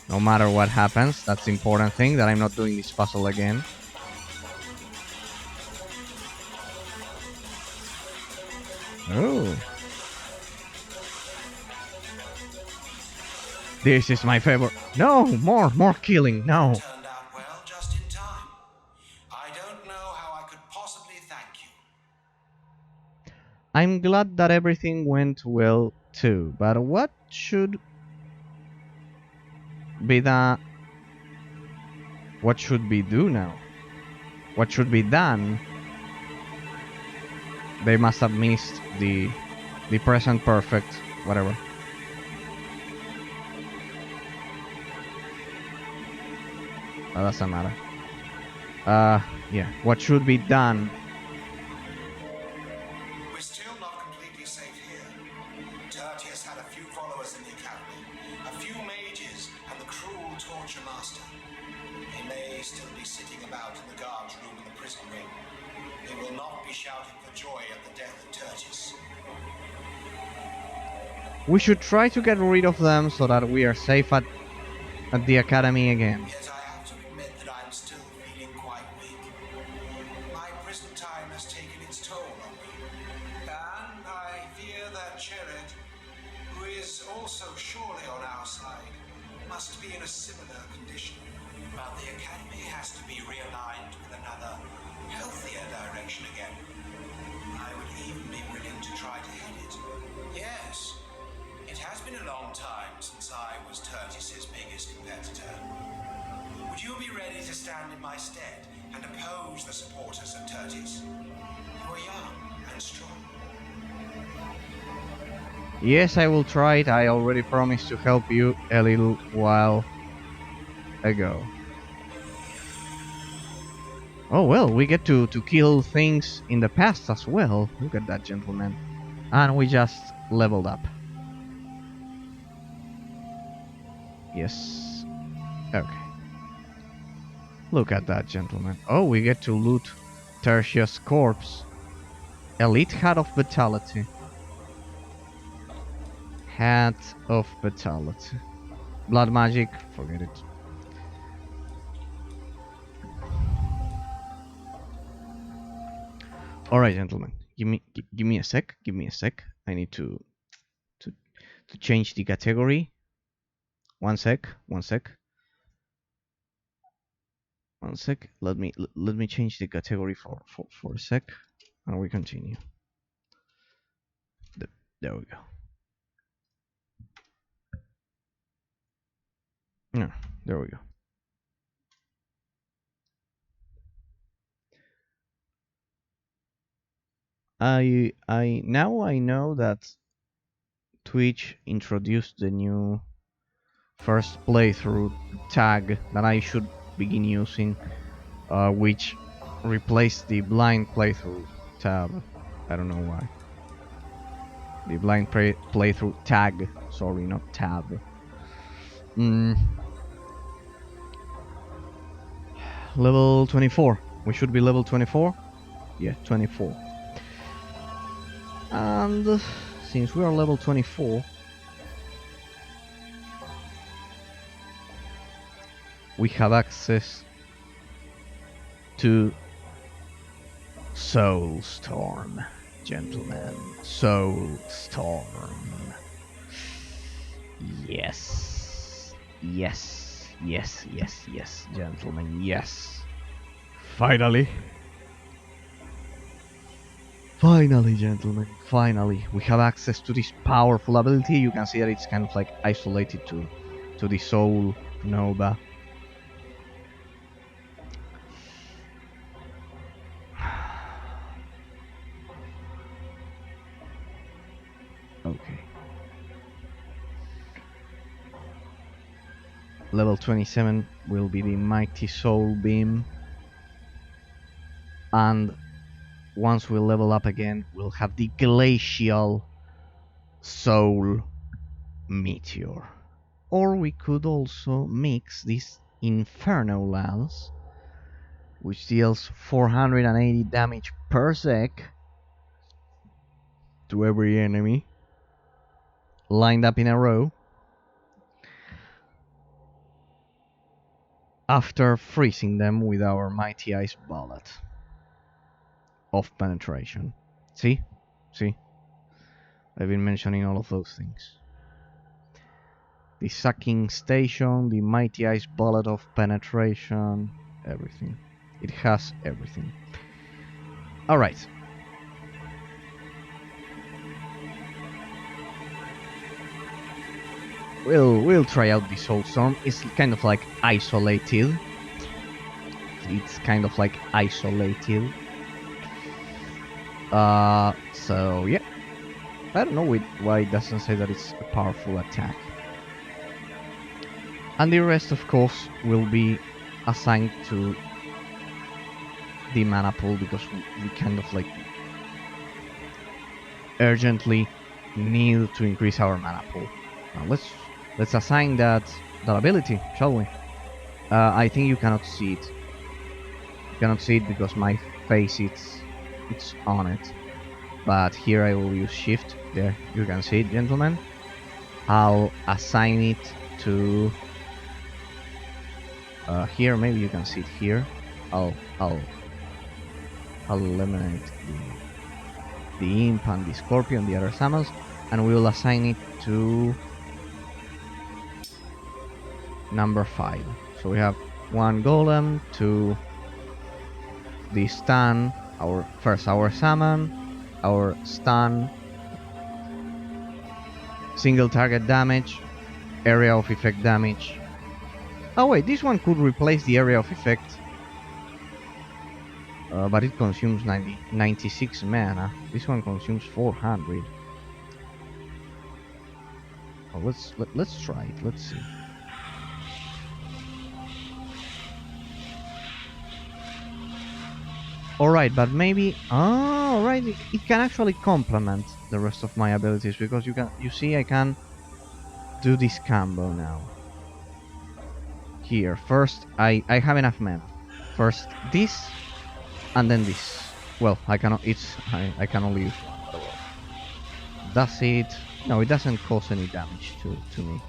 No matter what happens, that's the important thing, that I'm not doing this puzzle again. Oh. This is my favorite. No, more killing, no. Turned out well just in time. I don't know how I could possibly thank you. I'm glad that everything went well too, but what should be the... What should we do now? What should be done? They must have missed the present perfect, whatever. That doesn't matter. Yeah. What should be done? We're still not completely safe here. Tertius had a few followers in the academy, a few mages, and the cruel torture master. They may still be sitting about in the guard's room in the prison wing. They will not be shouting for joy at the death of Tertius. We should try to get rid of them so that we are safe at the academy again. Yet I have to admit that I'm still feeling quite weak. My prison time has taken its toll on me. And I fear that Chered, who is also surely on our side, must be in a similar condition. But the academy has to be realigned with another, healthier direction again. I would even be willing to try to head it. Yes, it has been a long time since I was Tertius's biggest competitor. Would you be ready to stand in my stead and oppose the supporters of Tertius? You are young and strong. Yes, I will try it. I already promised to help you a little while ago. Oh well, we get to kill things in the past as well. Look at that, gentleman. And we just leveled up. Yes. Okay. Look at that, gentlemen. Oh, we get to loot Tertius' corpse. Elite Hat of Vitality. Hat of Vitality. Blood magic, forget it. Alright, gentlemen. Give me a sec. Give me a sec. I need to change the category. One sec. Let me change the category for a sec, and we continue. There we go. Yeah, there we go. Now I know that Twitch introduced the new first playthrough tag that I should begin using, which replaced the blind playthrough tab. I don't know why. The blind playthrough tag. Sorry, not tab. Level 24. We should be level 24. Yeah, 24. And since we are level 24, we have access to Soulstorm, gentlemen. Soulstorm. Yes, gentlemen. Yes. Finally, gentlemen. Finally, we have access to this powerful ability. You can see that it's kind of like isolated to the Soul Nova. Okay. Level 27 will be the Mighty Soul Beam. And once we level up again, we'll have the Glacial Soul Meteor. Or we could also mix this Inferno Lance, which deals 480 damage per sec to every enemy lined up in a row, after freezing them with our Mighty Ice Bullet of penetration. See? I've been mentioning all of those things. The Sucking Station, the Mighty Ice Bullet of penetration, everything. It has everything. Alright. We'll try out the Soul Storm. It's kind of like isolated. So yeah. I don't know why it doesn't say that it's a powerful attack. And the rest, of course, will be assigned to the mana pool, because we kind of like urgently need to increase our mana pool. Now let's assign that ability, shall we? I think you cannot see it. You cannot see it because my face it's on it. But here I will use Shift. There, you can see it, gentlemen. I'll assign it to here. Maybe you can see it here. I'll eliminate the Imp and the Scorpion, the other summons, and we will assign it to number 5. So we have 1 Golem, 2 the Stun, our summon, our Stun, single target damage, area of effect damage. Oh wait, this one could replace the area of effect, but it consumes 96 mana. This one consumes 400. Oh, let's try it. Let's see. Alright, but maybe... Oh, alright, it can actually complement the rest of my abilities, because you see I can do this combo now. Here, first, I have enough mana. First this, and then this. Well, I cannot... I can only use one. Does it... No, it doesn't cause any damage to me.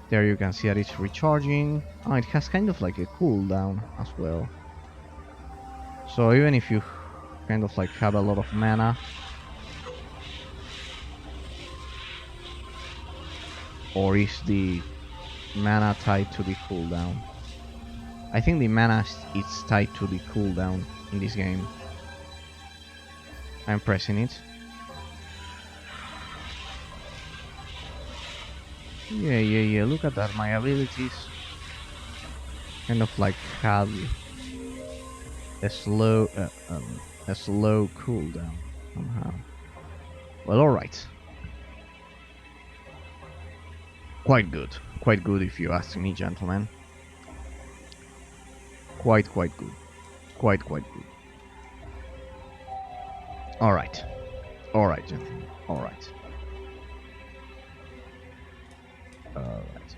There you can see that it's recharging. Oh, it has kind of like a cooldown as well. So even if you kind of like have a lot of mana, or is the mana tied to the cooldown? I think the mana is tied to the cooldown in this game. I'm pressing it. Yeah, look at that, my abilities kind of like have a slow cooldown somehow. Well, alright. Quite good if you ask me, gentlemen. Quite good. Quite good. Alright, gentlemen, alright. Alright.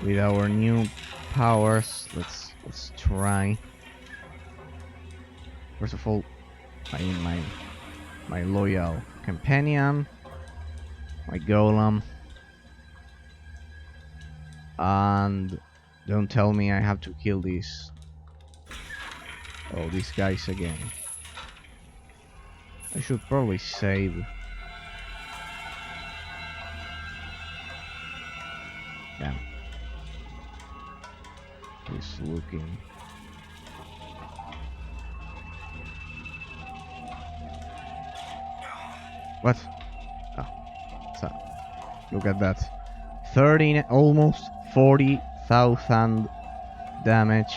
With our new powers, let's try. First of all, I need my loyal companion, my golem, and don't tell me I have to kill these guys again. I should probably save. Yeah. He's looking. What? Oh, so look at that. 13, almost 40,000 damage.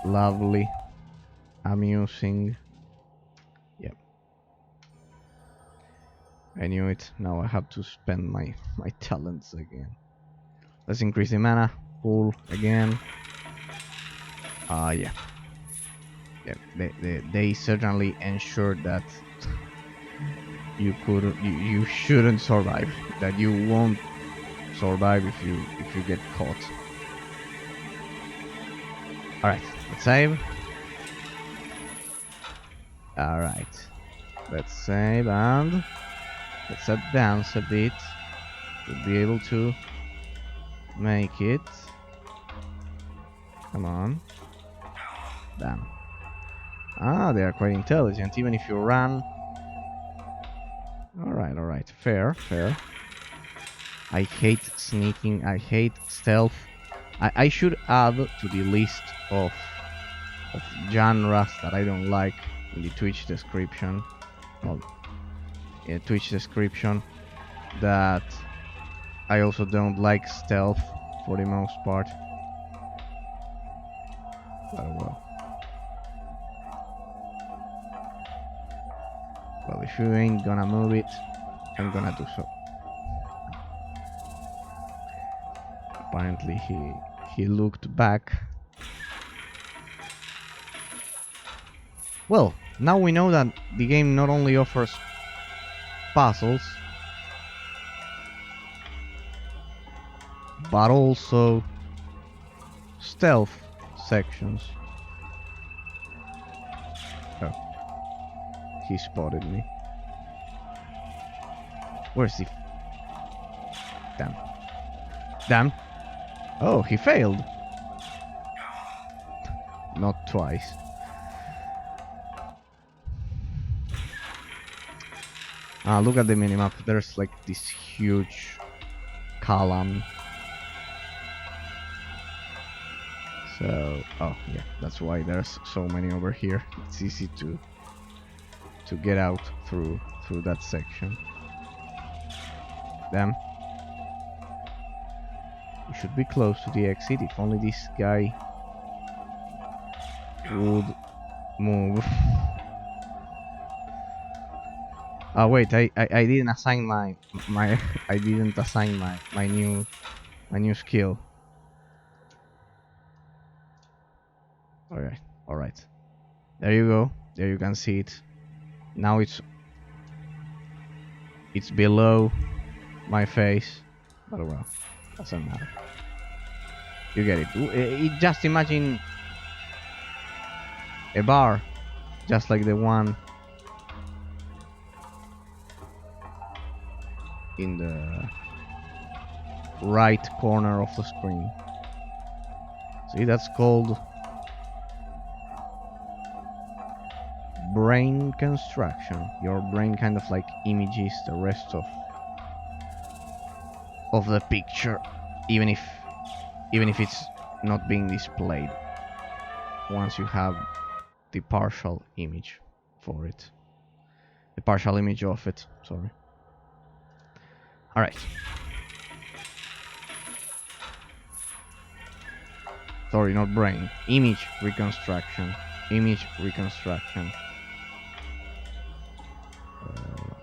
lovely, amusing. Yep. I knew it. Now I have to spend my talents again. Let's increase the mana pool again. Yeah. Yeah. They certainly ensured that you shouldn't survive. That you won't survive if you get caught. All right. Let's save. All right. Let's save and let's advance a bit to be able to make it. Come on. Damn. Ah, they are quite intelligent, even if you run. Alright. Fair. I hate sneaking, I hate stealth. I should add to the list of genres that I don't like in the Twitch description. Well, in Twitch description, that I also don't like stealth for the most part. Oh well. Well, if you ain't gonna move it, I'm gonna do so. Apparently he looked back. Well, now we know that the game not only offers puzzles, but also stealth sections. Oh, he spotted me. Where's he? Damn. Oh, he failed. Not twice. Look at the minimap. There's like this huge column. So, oh yeah, that's why there's so many over here. It's easy to get out through that section. Damn. We should be close to the exit if only this guy would move. Oh wait, I didn't assign my I didn't assign my new skill. Alright. There you go. There you can see it. Now it's below my face. But well, doesn't matter. You get it. Just imagine a bar, just like the one in the right corner of the screen. See, that's called brain construction. Your brain kind of like images the rest of the picture, even if it's not being displayed, once you have the partial image for it. The partial image of it, sorry. Alright. Sorry, not brain. Image reconstruction.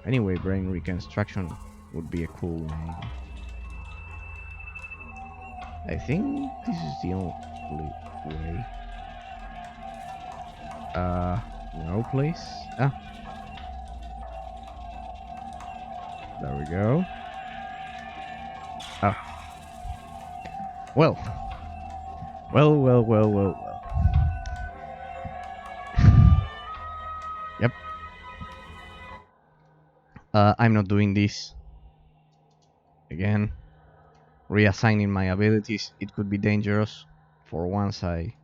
Anyway, brain reconstruction would be a cool name. I think this is the only way. No place. There we go. Well. Yep. I'm not doing this again. Reassigning my abilities, it could be dangerous. For once I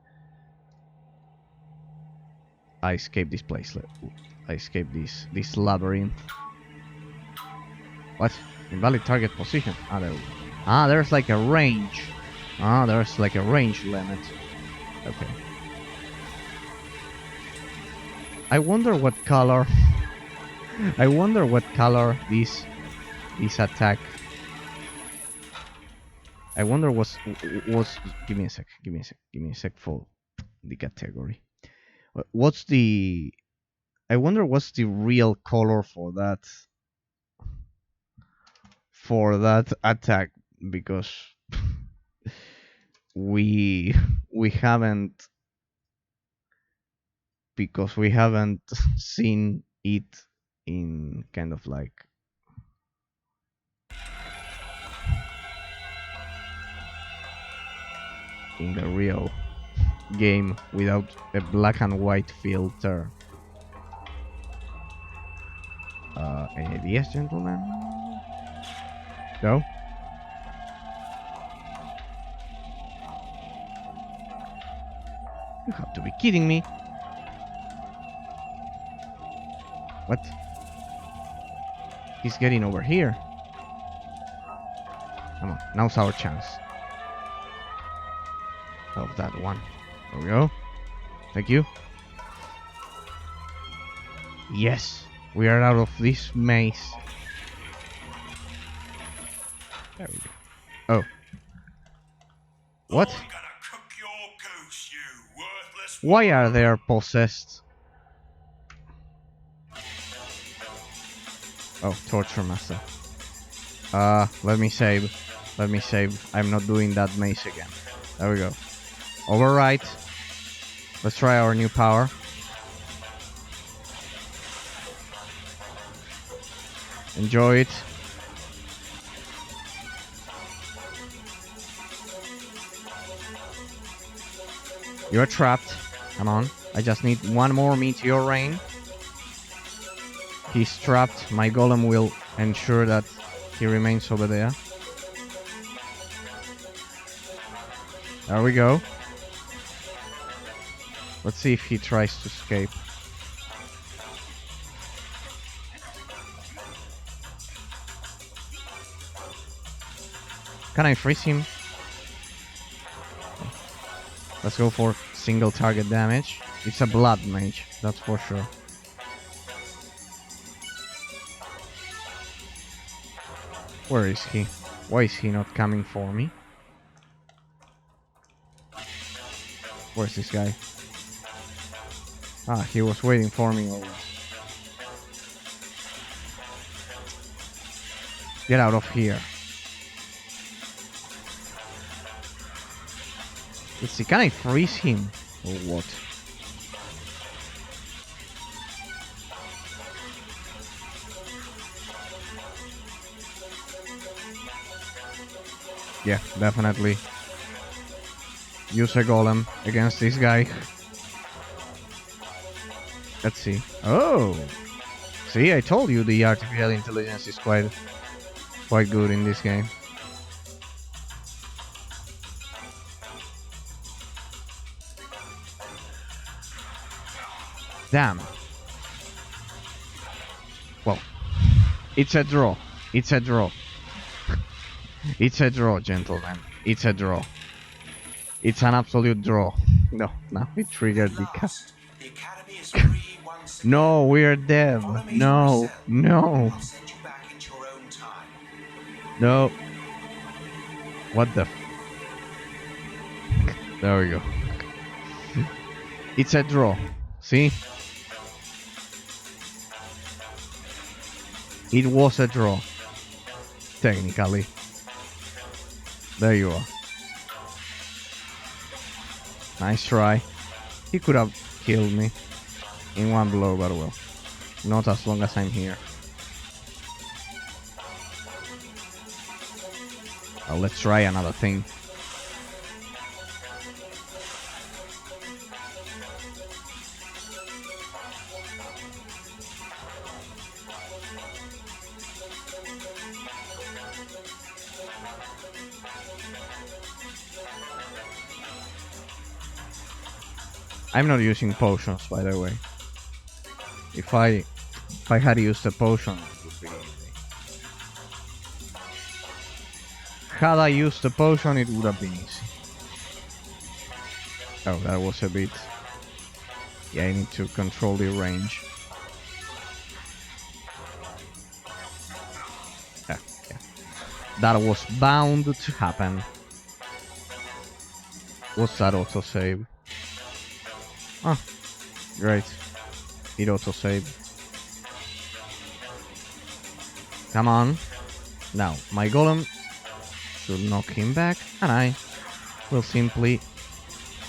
escape this place. I escape this labyrinth. What? Invalid target position. There's like a range. There's like a range limit. Okay. I wonder what color this attack. I wonder was give me a sec for the category. What's the... I wonder what's the real color for that attack, because we we haven't seen it in kind of like in the real game without a black and white filter. Any ideas, gentlemen? No? You have to be kidding me. What? He's getting over here. Come on, now's our chance. Of that one. There we go. Thank you. Yes, we are out of this maze. There we go. Oh. What? I'm gonna cook your goose, you worthless. Why are they possessed? Oh, Torture Master. Let me save. Let me save. I'm not doing that maze again. There we go. Override. Let's try our new power. Enjoy it. You're trapped. Come on. I just need one more meteor rain. He's trapped. My golem will ensure that he remains over there. There we go. Let's see if he tries to escape. Can I freeze him? Let's go for single target damage. It's a blood mage, that's for sure. Where is he? Why is he not coming for me? Where's this guy? Ah, he was waiting for me always. Get out of here. Let's see, can I freeze him? Or what? Yeah, definitely. Use a golem against this guy. Let's see. Oh! See, I told you the artificial intelligence is quite good in this game. Damn. Well, it's a draw. It's a draw. It's a draw, gentlemen. It's a draw. It's an absolute draw. No, it triggered the cat. The academy is free once again. No, we're dead. Follow me to No, my cell. no, I'll send you back into your own time. no. What the? There we go. It's a draw. See? It was a draw. Technically. There you are. Nice try. He could have killed me in one blow, but well. Not as long as I'm here. Well, let's try another thing. I'm not using potions, by the way. If I had used a potion, it would be easy. Had I used a potion, it would have been easy. Oh, that was a bit... Yeah, I need to control the range. Yeah. That was bound to happen. What's that autosave? Ah, great. It auto-saved. Come on. Now, my golem should knock him back, and I will simply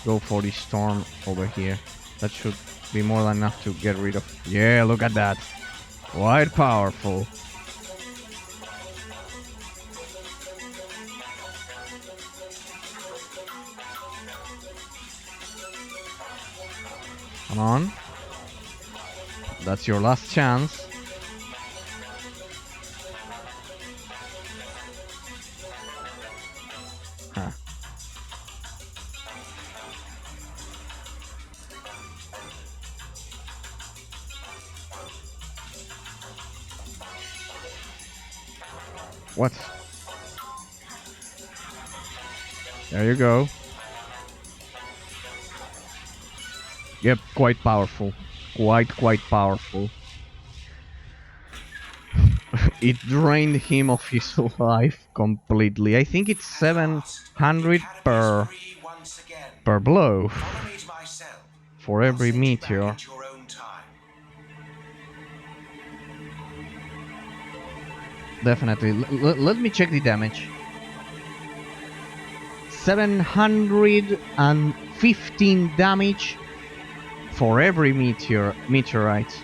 go for the storm over here. That should be more than enough to get rid of... Yeah, look at that. Quite powerful. Come on. That's your last chance. Huh. What? There you go. Yep, quite powerful. Quite powerful. It drained him of his life completely. I think it's 700 per blow for every meteor. Definitely. Let me check the damage. 715 damage for every meteorite.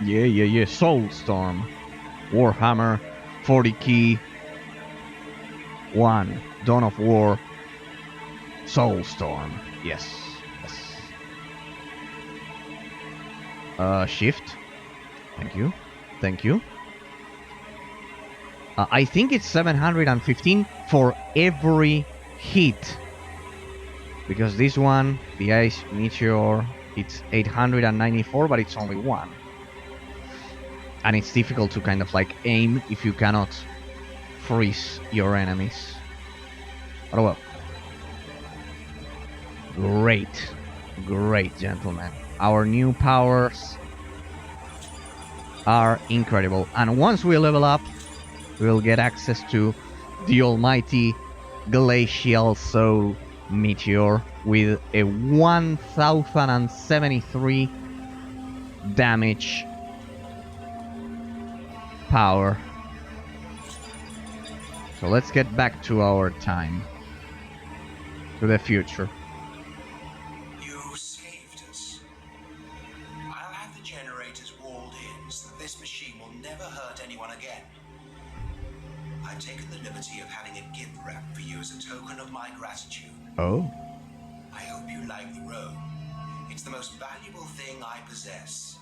Yeah. Soulstorm. Warhammer 40 key 1. Dawn of War. Soulstorm. Yes. Shift. Thank you. I think it's 715 for every hit. Because this one, the Ice Meteor, it's 894, but it's only one. And it's difficult to kind of like aim if you cannot freeze your enemies. But well. Great, gentlemen. Our new powers are incredible. And once we level up, we'll get access to the almighty Glacial Soul Meteor with a 1073 damage power. So let's get back to our time. To the future. You saved us. I'll have the generators walled in so that this machine will never hurt anyone again. I've taken the liberty of having a gift wrap for you as a token of my gratitude. Oh. I hope you like the robe. It's the most valuable thing I possess.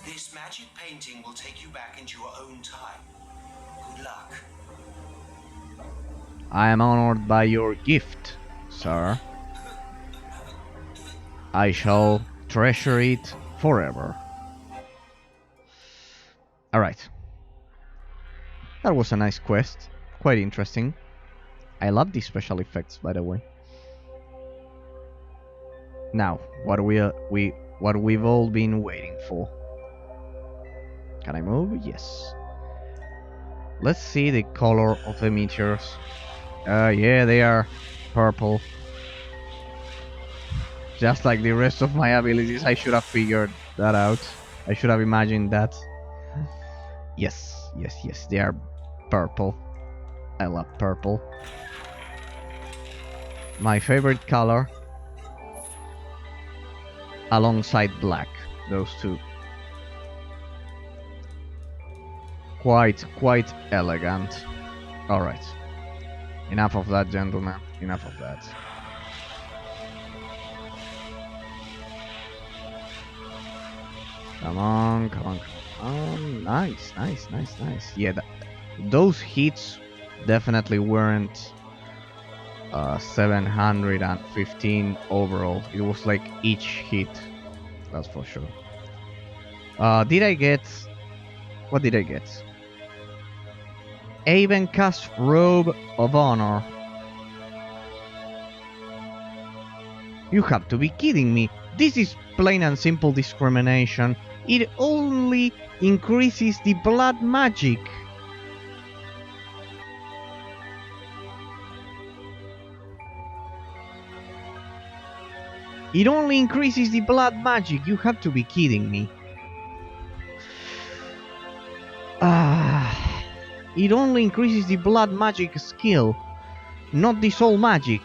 This magic painting will take you back into your own time. Good luck. I am honored by your gift, sir. I shall treasure it forever. Alright. That was a nice quest. Quite interesting. I love these special effects, by the way. Now, what we've all been waiting for. Can I move? Yes. Let's see the color of the meteors. Yeah, they are purple. Just like the rest of my abilities, I should have figured that out. I should have imagined that. Yes, they are purple. I love purple. My favorite color. Alongside black. Those two. Quite elegant. Alright. Enough of that, gentlemen. Enough of that. Come on. Nice. Yeah, those hits definitely weren't 715 overall. It was like each hit. That's for sure. Did I get... What did I get? Avencast Robe of Honor. You have to be kidding me. This is plain and simple discrimination. It only increases the blood magic. It only increases the blood magic. You have to be kidding me. It only increases the blood magic skill, not the soul magic.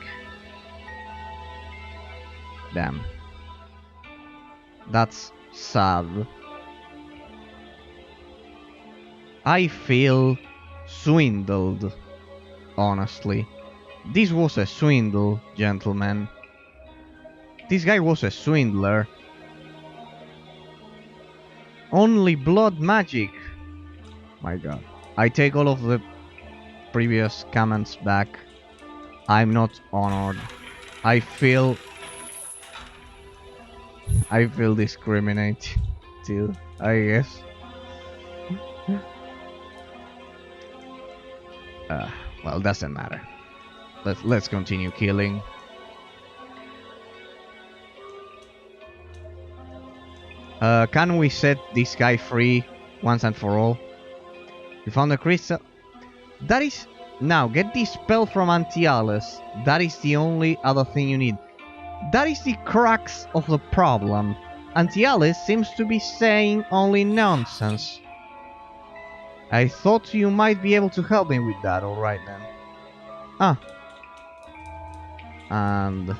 Damn. That's sad. I feel swindled, honestly. This was a swindle, gentlemen. This guy was a swindler. Only blood magic. My god. I take all of the previous comments back. I'm not honored. I feel discriminated too, I guess. Well, doesn't matter. Let's continue killing. Can we set this guy free once and for all? You found a crystal. That is... Now, get the spell from Antiales. That is the only other thing you need. That is the crux of the problem. Antiales seems to be saying only nonsense. I thought you might be able to help me with that, alright then. Ah. And...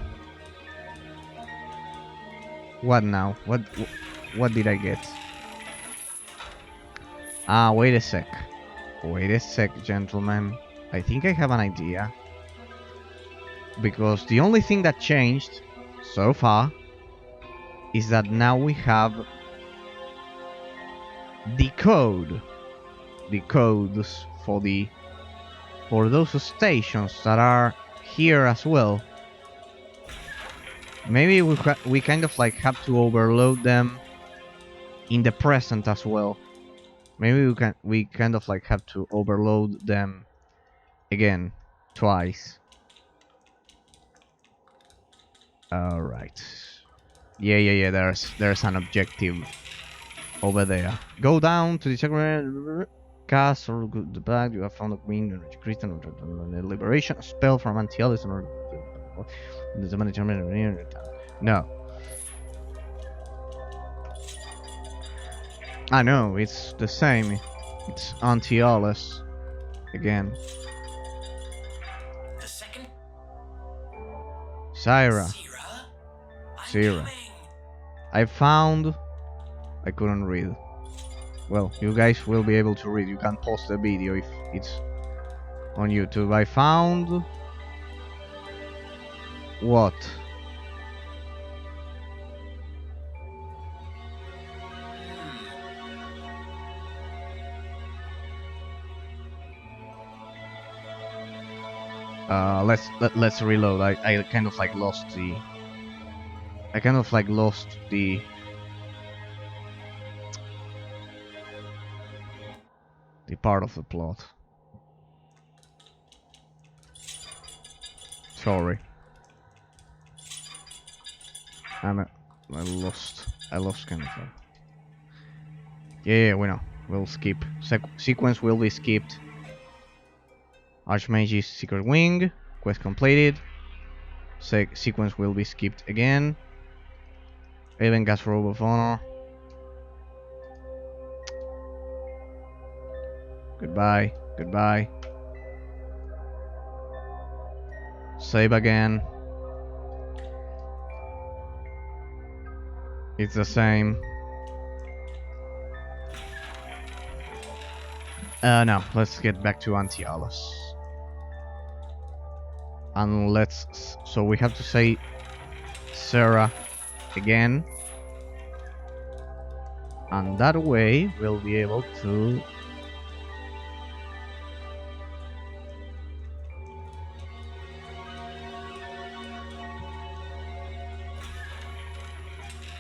What now? What did I get? Ah, wait a sec. Wait a sec, gentlemen. I think I have an idea. Because the only thing that changed so far is that now we have the code. The codes for those stations that are here as well. Maybe we kind of like have to overload them in the present as well. Maybe we kind of like have to overload them again twice. All right. Yeah. There's an objective over there. Go down to the second cast or the back. You have found a green crystal liberation spell from Antiales. No. I know, it's the same. It's Antiales again. The second... Syra. I found... I couldn't read. Well, you guys will be able to read. You can pause the video if it's on YouTube. I found... What? Let's reload. I kind of like lost the... I kind of like lost the... the part of the plot. Sorry. I lost kind of... Yeah, we know. We'll skip. Sequence will be skipped. Archmage's Secret Wing. Quest completed. Sequence will be skipped again. Avencast Robe of Honor. Goodbye. Goodbye. Save again. It's the same. No, let's get back to Antiales. And so we have to say Sarah again. And that way we'll be able to...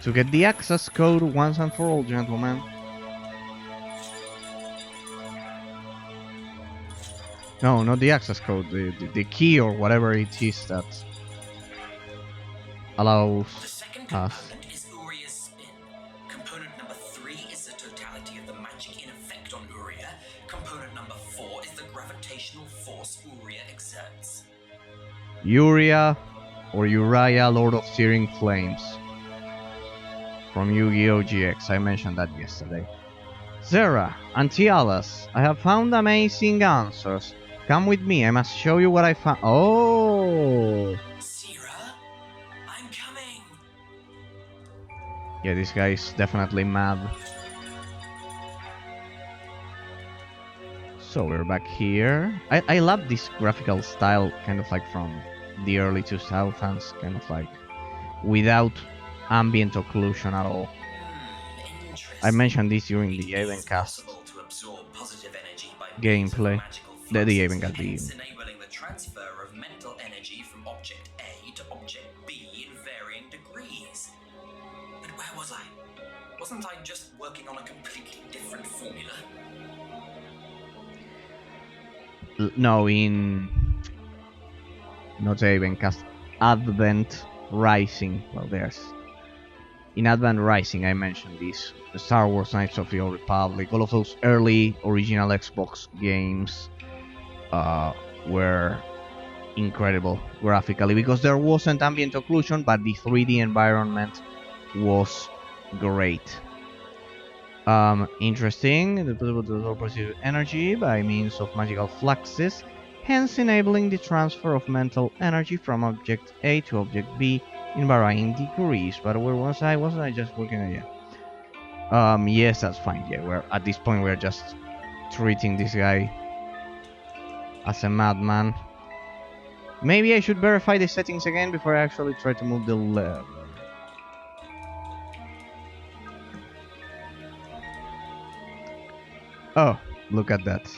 to get the access code once and for all, gentlemen. No, not the access code, the key or whatever it is that allows us. Component is Uria's spin. Component number 3 is the totality of the magic in effect on Uria. Component number 4 is the gravitational force Uria exerts. Uria or Uriah, Lord of Searing Flames. From Yu-Gi-Oh! GX, I mentioned that yesterday. Zera, Auntie Alice, I have found amazing answers. Come with me, I must show you what I found. Oh! Sierra, I'm coming. Yeah, this guy is definitely mad. So we're back here. I love this graphical style, kind of like from the early 2000s, kind of like without ambient occlusion at all. I Interesting. mentioned this during the It is Avencast possible to absorb positive energy by means of gameplay. magical The fluxes, Avencast, hence enabling the transfer of mental energy from object A to object B in varying degrees. But where was I? Wasn't I just working on a completely different formula? no, in not Avencast, Advent Rising. Well, there's in Advent Rising, I mentioned this. The Star Wars Knights of the Old Republic, all of those early original Xbox games were incredible graphically because there wasn't ambient occlusion, but the 3D environment was great. Interesting. The positive energy by means of magical fluxes, hence enabling the transfer of mental energy from object A to object B in varying degrees. But where was I? Wasn't I just working on? Yeah. Yes, that's fine. Yeah, we're at this point we're just treating this guy as a madman. Maybe I should verify the settings again before I actually try to move the lever. Oh, look at that.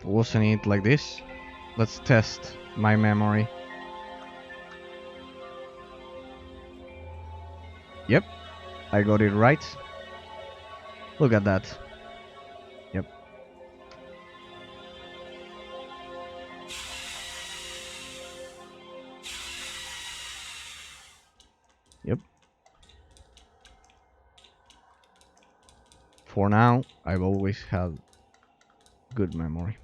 Wasn't it like this? Let's test my memory. Yep, I got it right. Look at that. Yep. Yep. For now, I've always had good memory.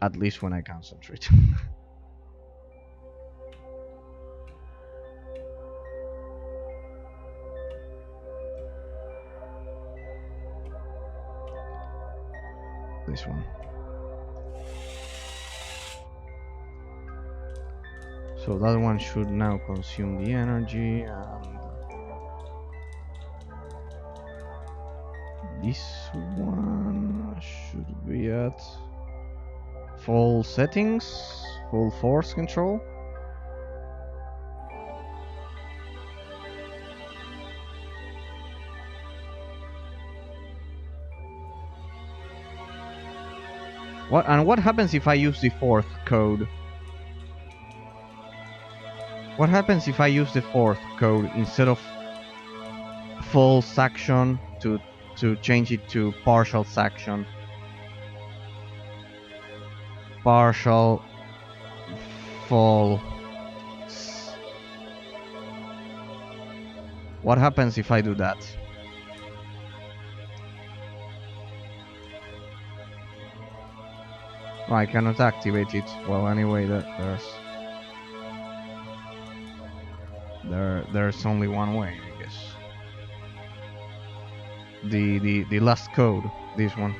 At least when I concentrate. This one. So that one should now consume the energy, and this one should be at full settings, full force control. What happens if I use the fourth code? What happens if I use the fourth code instead of full suction to change it to partial suction? Partial full. What happens if I do that? Oh, I cannot activate it. Well, anyway, there's only one way, I guess. The last code, this one.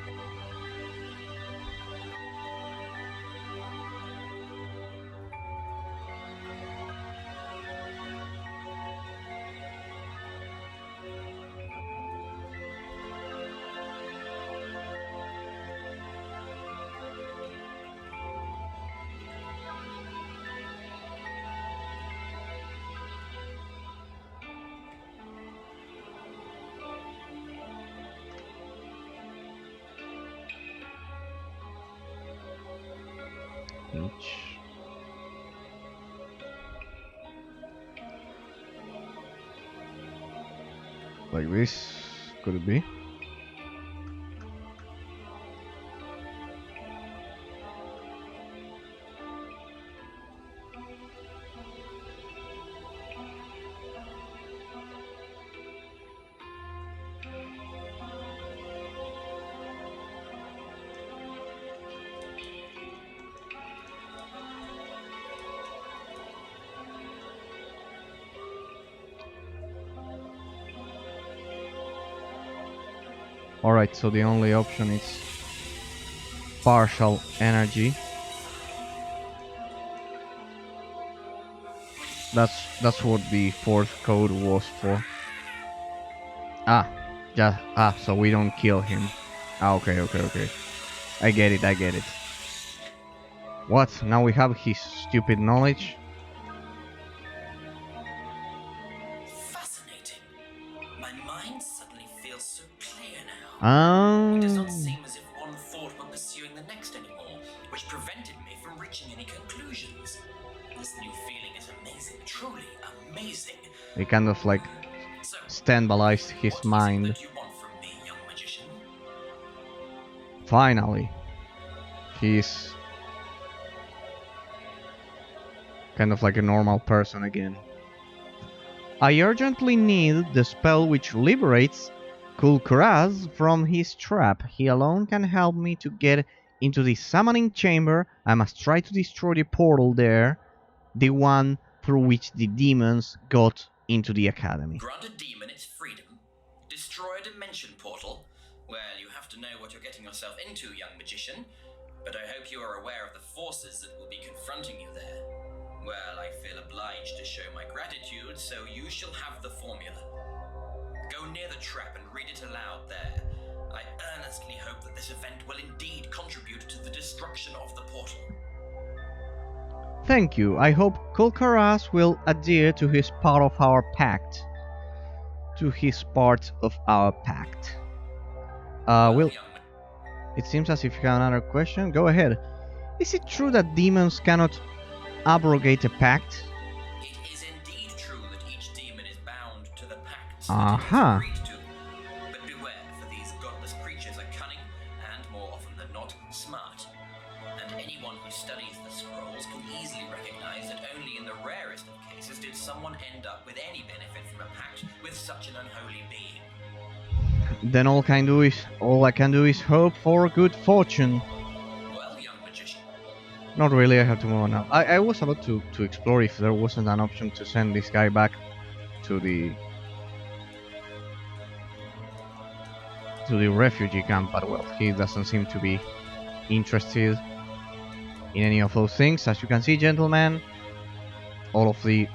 Each. Like this, could it be? Alright, so the only option is partial energy. That's what the fourth code was for. So we don't kill him. Okay. I get it. What? Now we have his stupid knowledge? Fascinating. My mind suddenly feels so clear now. It does not seem as if one thought were pursuing the next anymore, which prevented me from reaching any conclusions. This new feeling is amazing, truly amazing. He kind of like So, stabilized his what mind. is it that you want from me, young magician? Finally. He's kind of like a normal person again. I urgently need the spell which liberates Kulkuraz from his trap. He alone can help me to get into the summoning chamber. I must try to destroy the portal there, the one through which the demons got into the academy. Grant a demon its freedom, destroy a dimension portal. Well, you have to know what you're getting yourself into, young magician. But I hope you are aware of the forces that will be confronting you there. Well, I feel obliged to show my gratitude, so you shall have the formula. Go near the trap and read it aloud there. I earnestly hope that this event will indeed contribute to the destruction of the portal. Thank you. I hope Kulkaras will adhere to his part of our pact. It seems as if you have another question. Go ahead. Is it true that demons cannot abrogate a pact? It is indeed true that each demon is bound to the pacts Aha. that it has agreed to. But beware, for these godless creatures are cunning and, more often than not, smart. And anyone who studies the scrolls can easily recognize that only in the rarest of cases did someone end up with any benefit from a pact with such an unholy being. Then all I can do is hope for good fortune. Well, young magician, Not really, I have to move on now. I was about to explore if there wasn't an option to send this guy back to the refugee camp, but well, he doesn't seem to be interested in any of those things. As you can see, gentlemen, all of the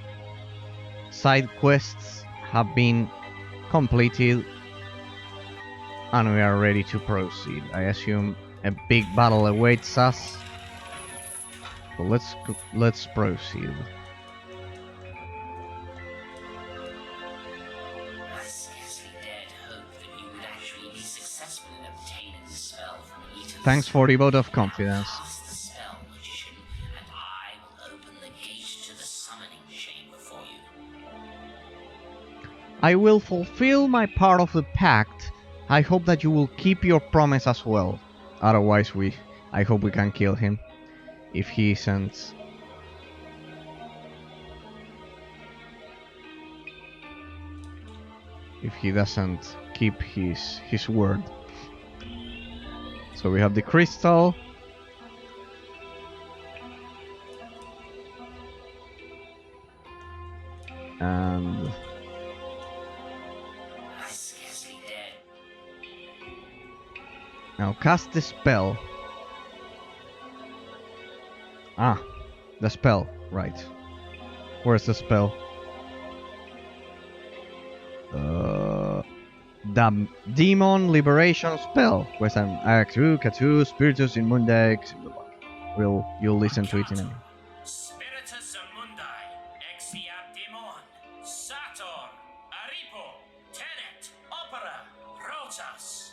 side quests have been completed and we are ready to proceed. I assume a big battle awaits us. So let's proceed. I scarcely dared hope that you would actually be successful in obtaining the spell from Eaton's. Thanks for the vote of confidence. Cast the spell, magician, and I will open the gate to the summoning chamber for you. I will fulfill my part of the pact. I hope that you will keep your promise as well. Otherwise I hope we can kill him. If he isn't... if he doesn't keep his word. So we have the crystal. And... I scarcely dared. now cast the spell. Ah, the spell, right. Where's the spell? The demon liberation spell. Where's an Actu, Catu, Spiritus in Mundi. You'll listen to it in a minute. Spiritus Mundi, Exiab Demon, Saturn, Aripo, Tenet, Opera, Rotas.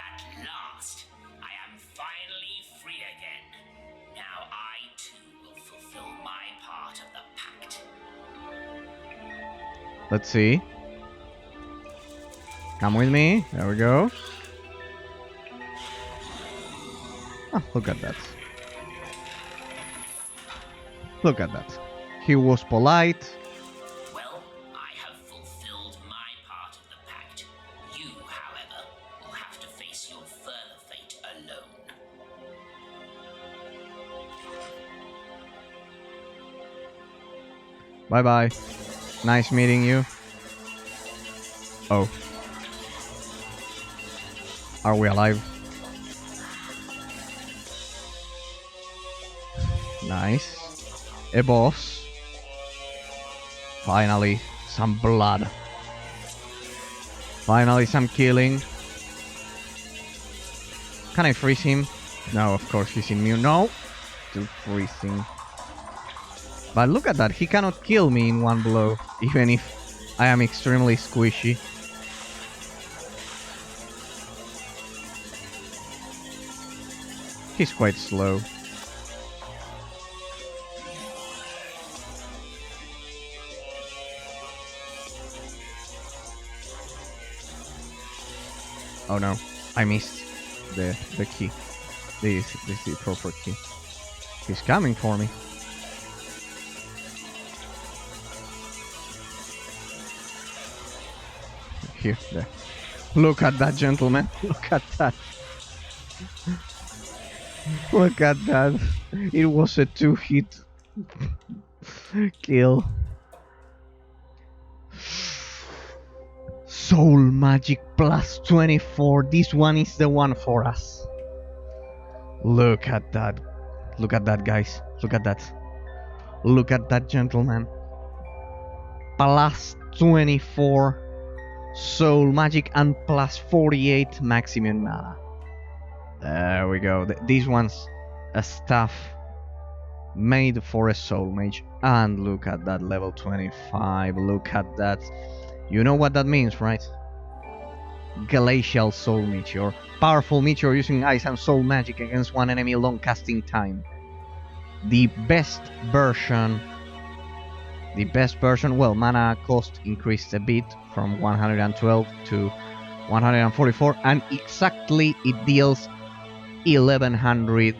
At last, I am finally free again. Now I too will fulfill my part of the pact. Let's see. Come with me. There we go. Ah, look at that. Look at that. He was polite. Well, I have fulfilled my part of the pact. You, however, will have to face your further fate alone. Bye bye. Nice meeting you. Oh. Are we alive? Nice. A boss. Finally, some blood. Finally, some killing. Can I freeze him? No, of course he's immune. No! To freezing. But look at that, he cannot kill me in one blow, even if I am extremely squishy. He's quite slow. Oh no, I missed the key. This is the proper key. He's coming for me. Here, there. Look at that, gentlemen. Look at that. Look at that. It was a 2-hit kill. Soul Magic plus 24. This one is the one for us. Look at that. Look at that, guys. Look at that. Look at that, gentlemen. Plus 24 Soul Magic and plus 48 maximum mana. There we go. This one's a staff made for a Soul Mage. And look at that, level 25. Look at that. You know what that means, right? Glacial Soul Meteor. Powerful meteor using ice and soul magic against one enemy long casting time. The best version, well, mana cost increased a bit from 112 to 144, and exactly it deals 1100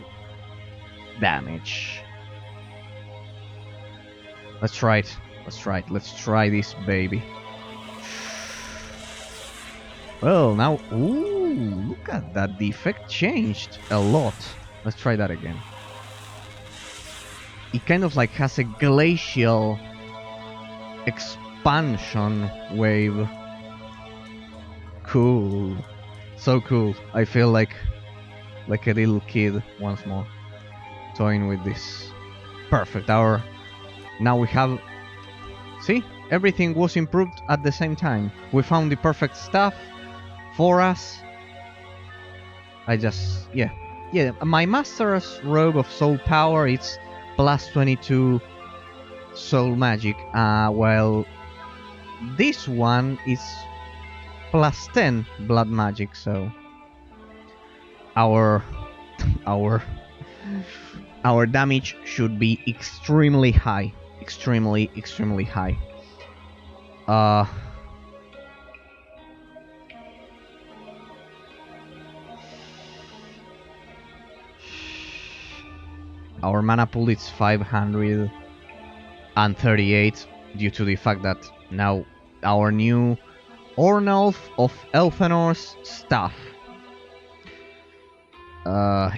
damage. Let's try it. Let's try this baby. Well, now, ooh, look at that. The effect changed a lot. Let's try that again. It kind of like has a glacial expansion wave. Cool. So cool. I feel like a little kid once more. Toying with this. Perfect. Now we have... See? Everything was improved at the same time. We found the perfect stuff for us. Yeah, my master's robe of soul power, it's plus 22 soul magic, while this one is plus 10 blood magic, so our damage should be extremely high. Extremely high. Our mana pool is 538 due to the fact that now our new Ornolf of Elfenor's staff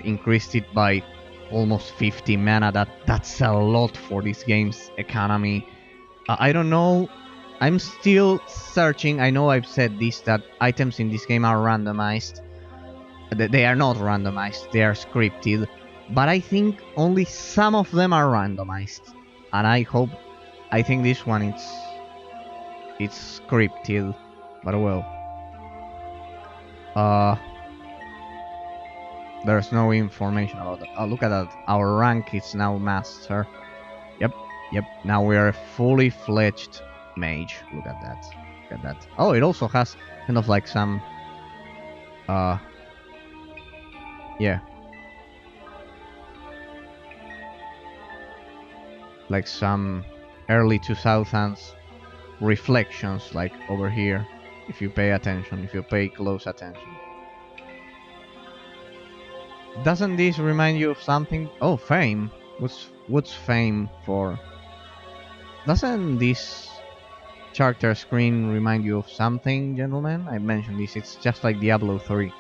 increased it by almost 50 mana. That's a lot for this game's economy. I don't know. I'm still searching. I know I've said this, that items in this game are randomized. They are not randomized. They are scripted. But I think only some of them are randomized. And I think this one it's scripted. But well. There's no information about that. Oh, look at that. Our rank is now master. Yep. Now we are a fully fledged mage. Look at that. Oh, it also has kind of like some yeah, like some early 2000s reflections, like over here, if you pay close attention. Doesn't this remind you of something? Oh, fame. What's fame for? Doesn't this character screen remind you of something, gentlemen? I mentioned this, it's just like Diablo 3.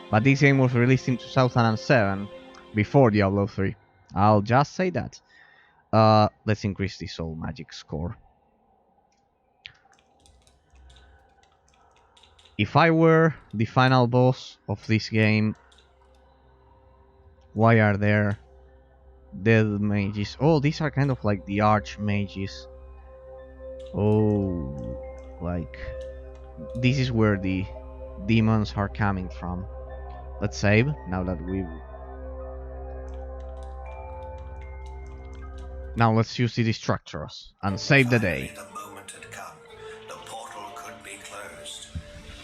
But this game was released in 2007, before Diablo 3. I'll just say that. Let's increase the soul magic score. If I were the final boss of this game, why are there dead mages? Oh, these are kind of like the arch mages. Oh, like this is where the demons are coming from. Let's save now that we've... Now let's use the Destructors and save the day. Finally, the moment had come. The portal could be closed.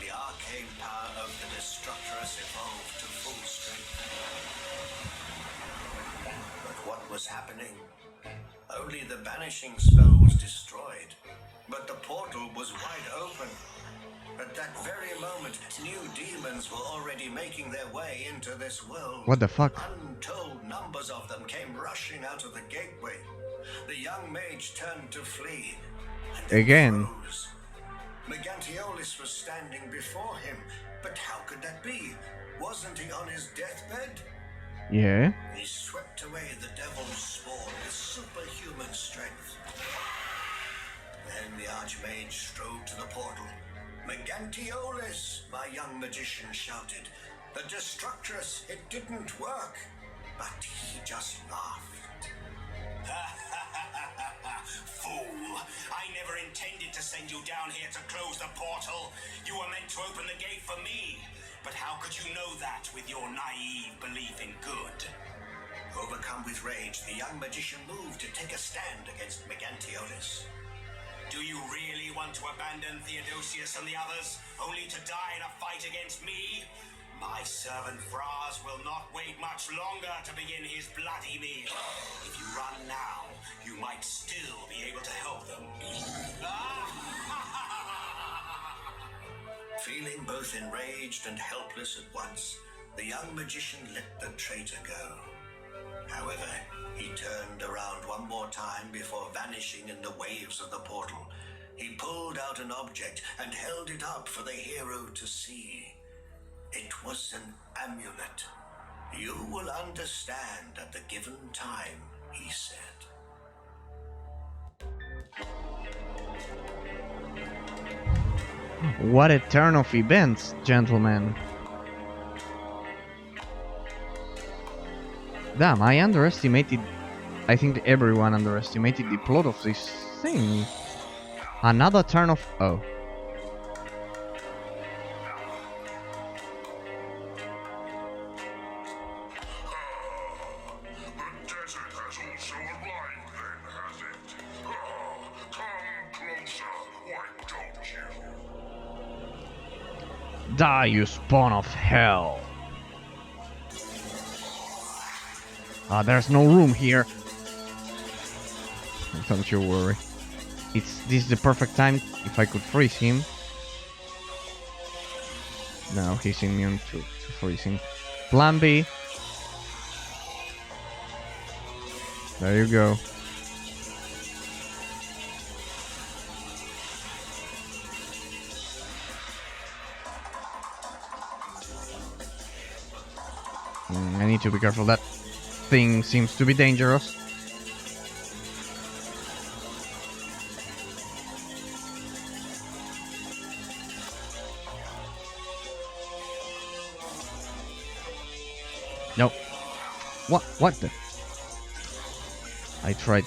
The arcane power of the Destructress evolved to full strength. But what was happening? Only the banishing spell was destroyed, but the portal was wide open. At that very moment, new demons were already making their way into this world. What the fuck? Untold numbers of them came rushing out of the gateway. The young mage turned to flee. And then Again. froze. Megantiolis was standing before him, but how could that be? Wasn't he on his deathbed? Yeah. He swept away the devil's spawn with superhuman strength. Then the Archmage strode to the portal. Megantiolis, my young magician shouted. The Destructress, it didn't work. But he just laughed. Fool! I never intended to send you down here to close the portal. You were meant to open the gate for me. But how could you know that with your naive belief in good? Overcome with rage, the young magician moved to take a stand against Megantiolis. Do you really want to abandon Theodosius and the others, only to die in a fight against me? My servant Fraz will not wait much longer to begin his bloody meal. If you run now, you might still be able to help them. Feeling both enraged and helpless at once, the young magician let the traitor go. However, he turned around one more time before vanishing in the waves of the portal. He pulled out an object and held it up for the hero to see. It was an amulet. You will understand at the given time, he said. What a turn of events, gentlemen. Damn, I think everyone underestimated the plot of this thing. Another turn of... Oh. The desert has also arrived then, has it? Come closer, why don't you? Die, you spawn of hell. There's no room here. Don't you worry. This is the perfect time if I could freeze him. No, he's immune to freezing. Plan B. There you go. I need to be careful. That thing seems to be dangerous. No. What the? I tried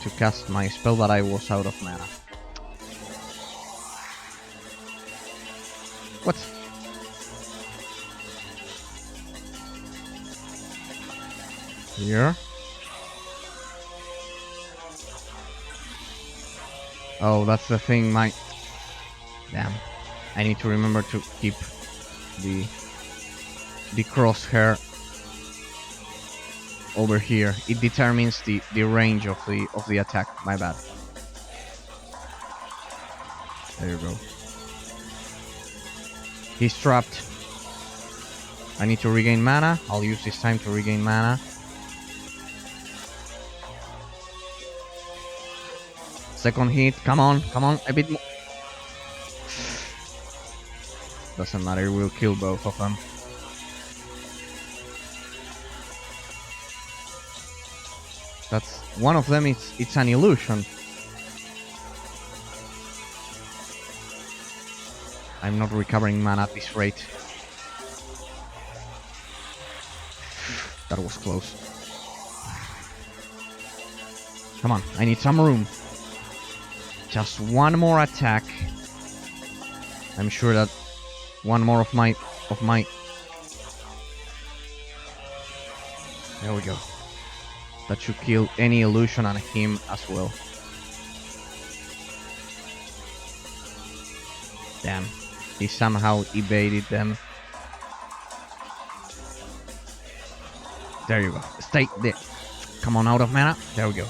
to cast my spell, but I was out of mana. What? Here? Oh, that's the thing, Damn. I need to remember to keep the crosshair over here. It determines the range of the attack. My bad. There you go. He's trapped. I need to regain mana. I'll use this time to regain mana. Second hit. Come on, a bit more. Doesn't matter, we'll kill both of them. That's one of them. It's an illusion. I'm not recovering mana at this rate. That was close. Come on, I need some room. Just one more attack. I'm sure that one more of my... There we go. That should kill any illusion on him as well. Damn. He somehow evaded them. There you go. Stay there. Come on, out of mana. There we go.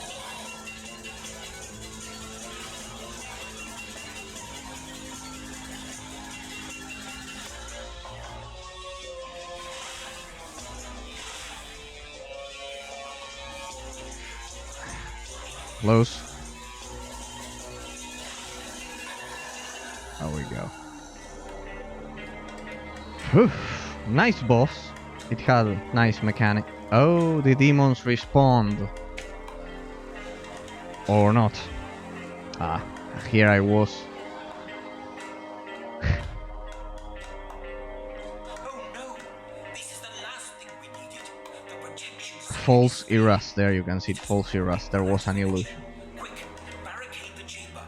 Close. There we go. Whew. Nice boss. It had a nice mechanic. Oh, the demons respond. Or not. Ah, here I was. Oh no! This is the last thing we needed. The protection. False Eras. There you can see it. False Eras. There was an illusion. Quick, barricade the chamber.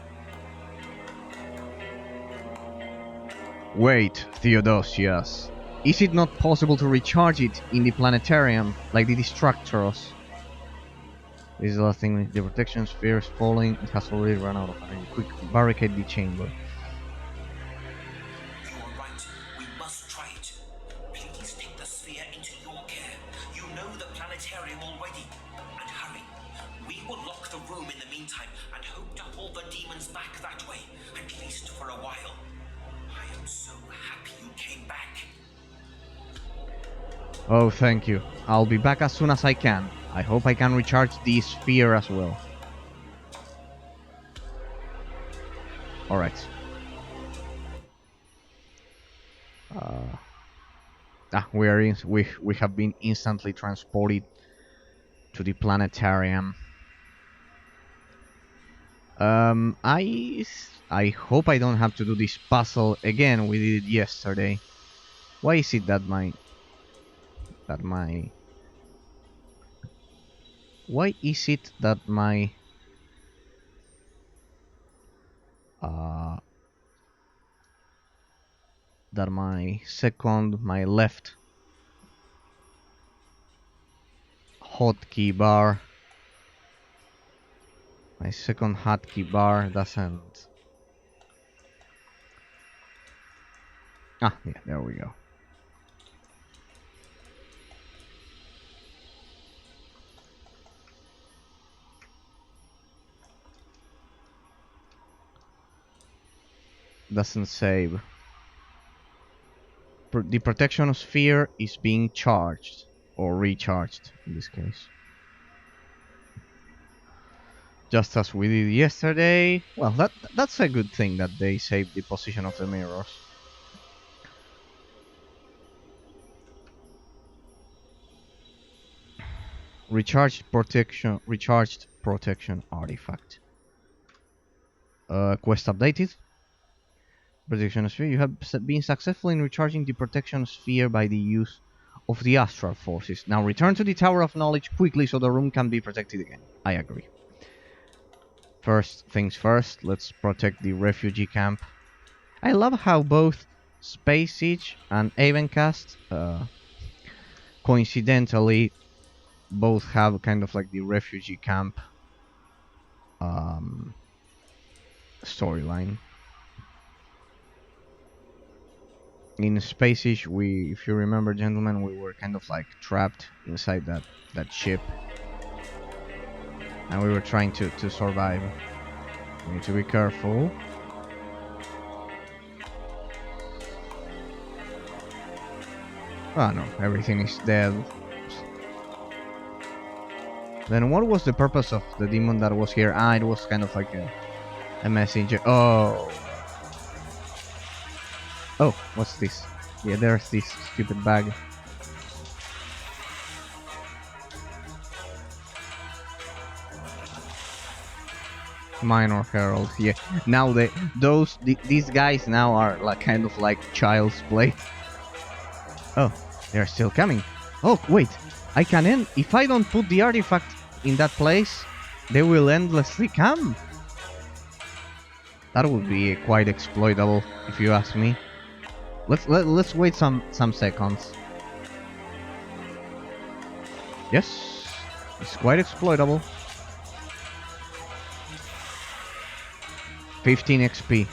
Wait, Theodosius. Is it not possible to recharge it in the planetarium, like the Destructoros? This is the last thing. The protection sphere is falling. It has already run out of energy. Quick, barricade the chamber. You are right. We must try it. Please take the sphere into your care. You know the planetarium already. And hurry. We will lock the room in the meantime and hope to hold the demons back that way, at least for a while. I am so happy you came back. Oh, thank you. I'll be back as soon as I can. I hope I can recharge the sphere as well. Alright. We have been instantly transported to the planetarium. I hope I don't have to do this puzzle again. We did it yesterday. Why is it that Why is it that my my left hotkey bar, my second hotkey bar doesn't... Ah, yeah, there we go. Doesn't save. The protection sphere is being charged or recharged in this case, just as we did yesterday. Well, that's a good thing that they saved the position of the mirrors. Recharged protection artifact. Quest updated. Protection sphere. You have been successful in recharging the protection sphere by the use of the astral forces. Now return to the Tower of Knowledge quickly so the room can be protected again. I agree. First things first, let's protect the refugee camp. I love how both Space Siege and Avencast coincidentally both have kind of like the refugee camp storyline. In Space Siege, if you remember, gentlemen, we were kind of like trapped inside that ship, and we were trying to survive. We need to be careful. Oh no, everything is dead. Then what was the purpose of the demon that was here? Ah, it was kind of like a messenger. Oh. Oh, what's this? Yeah, there's this stupid bag. Minor heralds. Yeah. Now these guys now are like kind of like child's play. Oh, they're still coming. Oh wait, I can end if I don't put the artifact in that place. They will endlessly come. That would be quite exploitable, if you ask me. Let's wait some seconds. Yes, it's quite exploitable. 15 XP.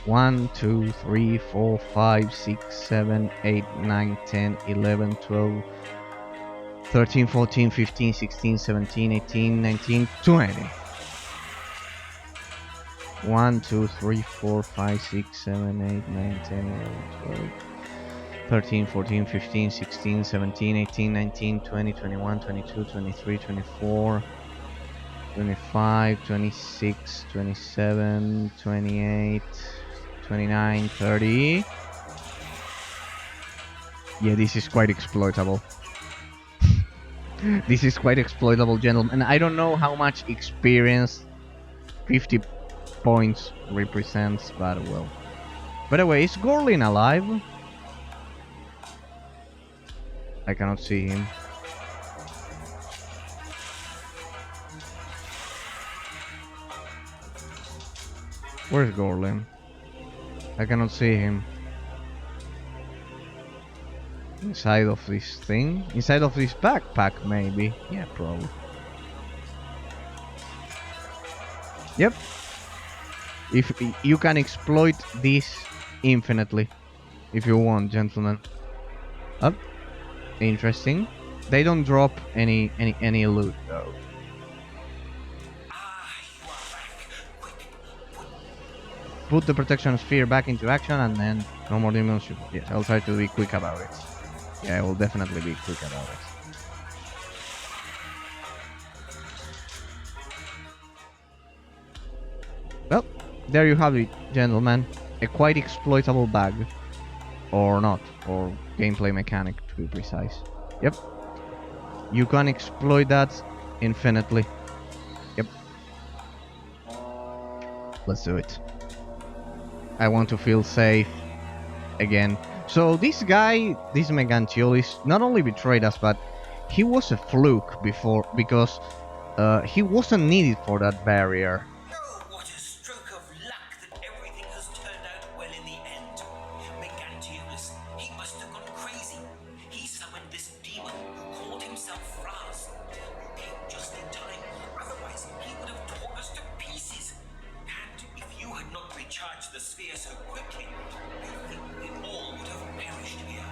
1, 2, 3, 4, 5, 6, 7, 8, 9, 10, 11, 12, 13, 14, 15, 16, 17, 18, 19, 20. 1, 2, 3, 4, 5, 6, 7, 8, 9, 10, 11, 12, 13, 14, 15, 16, 17, 18, 19, 20, 21, 22, 23, 24, 25, 26, 27, 28, 29, 30. Yeah, this is quite exploitable. This is quite exploitable, gentlemen. I don't know how much experience 50 points represents, but well. By the way, is Gorlin alive? I cannot see him. Where's Gorlin? I cannot see him. Inside of this thing? Inside of this backpack, maybe. Yeah, probably. Yep. If you can exploit this infinitely, if you want, gentlemen. Up. Interesting. They don't drop any loot though. Put the protection sphere back into action and then no more demons. Yes, I'll try to be quick about it. Yeah, I will definitely be quick about it. Well, there you have it, gentlemen. A quite exploitable bug. Or not, or gameplay mechanic to be precise. Yep. You can exploit that infinitely. Yep. Let's do it. I want to feel safe again. So this guy, this Megantiolis, not only betrayed us, but he was a fluke before, because he wasn't needed for that barrier. Oh, what a stroke of luck that everything has turned out well in the end. Megantiolis, he must have gone crazy. He summoned this demon who called himself Fraz. You came just in time, otherwise he would have torn us to pieces. And if you had not recharged the sphere so quickly, I think we all would have perished here.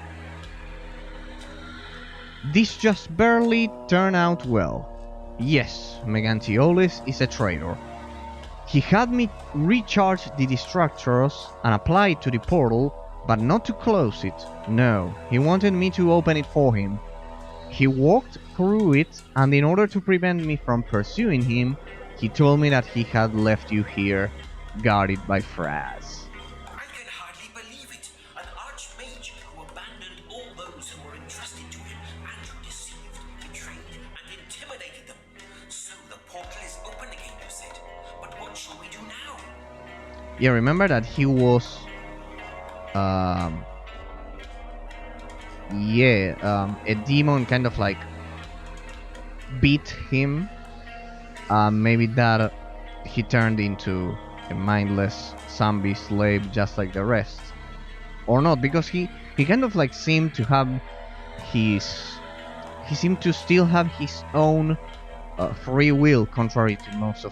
This just barely turned out well. Yes, Megantiolis is a traitor. He had me recharge the destructors and apply it to the portal, but not to close it. No, he wanted me to open it for him. He walked through it, and in order to prevent me from pursuing him, he told me that he had left you here, guarded by Fraz. I can hardly believe it. An archmage who abandoned all those who were entrusted to him and who deceived, betrayed, and intimidated them. So the portal is open again, you said. But what shall we do now? Yeah, remember that he was... a demon kind of like beat him. Maybe that he turned into a mindless zombie slave just like the rest. Or not, because he kind of like seemed to have his... He seemed to still have his own free will, contrary to most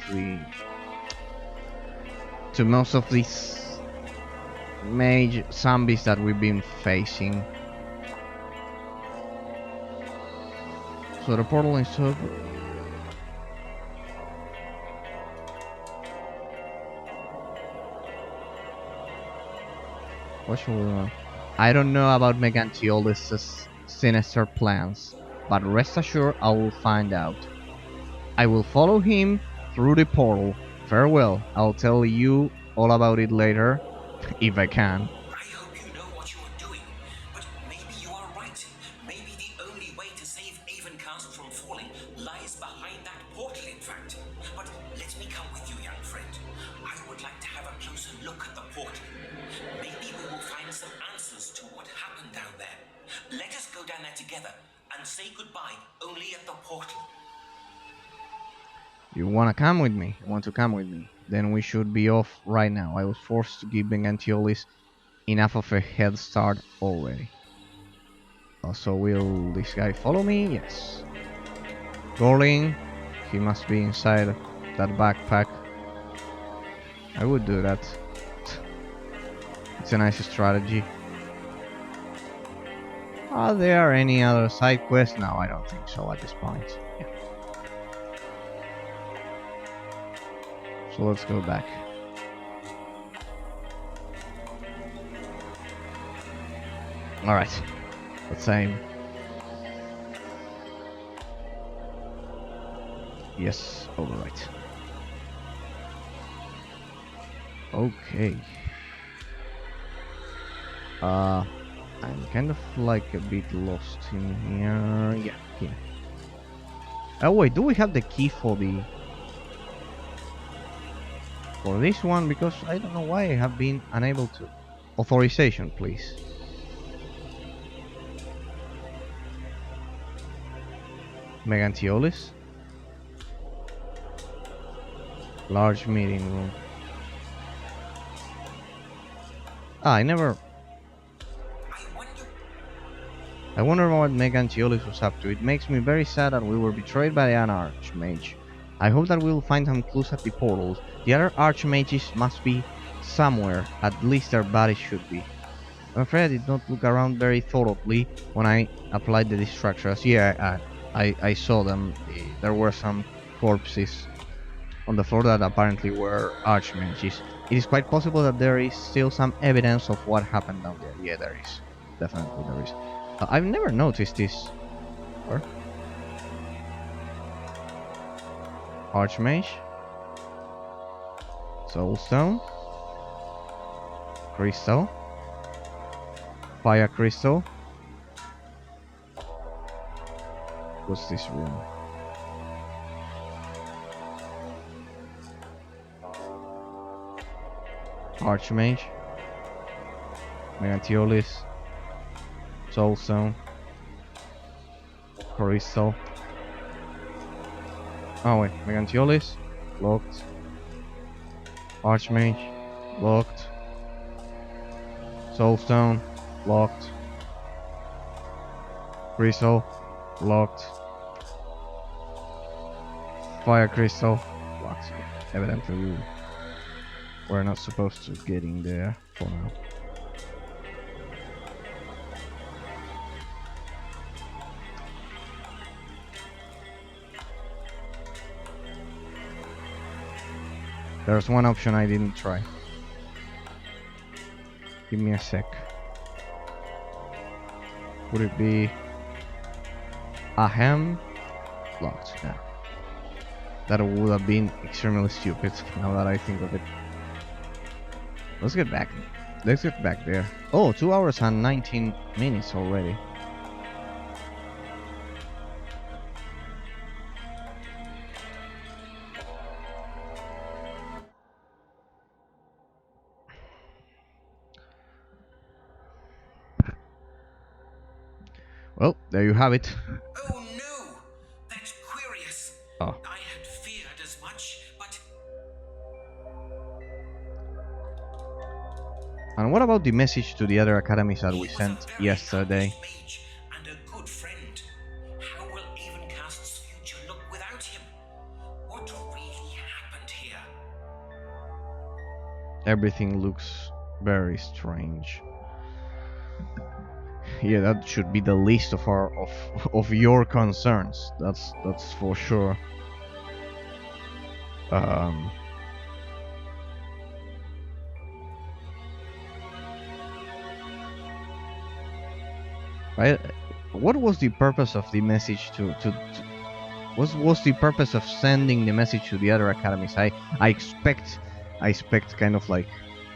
of these mage zombies that we've been facing. So the portal is open. What should we know? I don't know about Megantiolis' sinister plans, but rest assured I will find out. I will follow him through the portal. Farewell, I'll tell you all about it later, if I can. I hope you know what you are doing, but maybe you are right. Maybe the only way to save Avencast from falling lies behind that portal You wanna come with me? You want to come with me? Then we should be off right now. I was forced to give Megantiolis enough of a head start already. So will this guy follow me? Yes. Gorling, he must be inside that backpack. I would do that. It's a nice strategy. Are there any other side quests? No, I don't think so at this point. Yeah. So let's go back. Alright. Let's aim. Yes, overwrite. Okay. I'm kind of like a bit lost in here. Yeah, here. Oh wait, do we have the key for this one? Because I don't know why I have been unable to. Authorization, please. Megantiolis. Large meeting room. I never. I wonder what Megantiolis was up to. It makes me very sad that we were betrayed by an Archmage. I hope that we'll find some clues at the portals. The other Archmages must be somewhere. At least their bodies should be. I'm afraid I did not look around very thoroughly when I applied the distractors. Yeah, I saw them. There were some corpses on the floor that apparently were Archmages. It is quite possible that there is still some evidence of what happened down there. Yeah, there is. Definitely there is. I've never noticed this. Or Archmage, Soulstone, Crystal, Fire Crystal. What's this room? Archmage, Megantiolis, Soulstone, Crystal. Oh wait, Megantiolis, locked. Archmage, locked. Soulstone, locked. Crystal, locked. Fire Crystal, locked. Evidently we're not supposed to get in there for now. There's one option I didn't try. Give me a sec. Would it be Ahem? Locked. Yeah. That would have been extremely stupid now that I think of it. Let's get back. Let's get back there. Oh, 2 hours and 19 minutes already. Well, there you have it. Oh no! That's Quirius! Oh. I had feared as much, but... And what about the message to the other academies that we sent yesterday? Mage and a good friend. How will Avencast's future look without him? What really happened here? Everything looks very strange. Yeah, that should be the least of of your concerns. That's for sure. What was the purpose of the message what was the purpose of sending the message to the other academies? I expect kind of like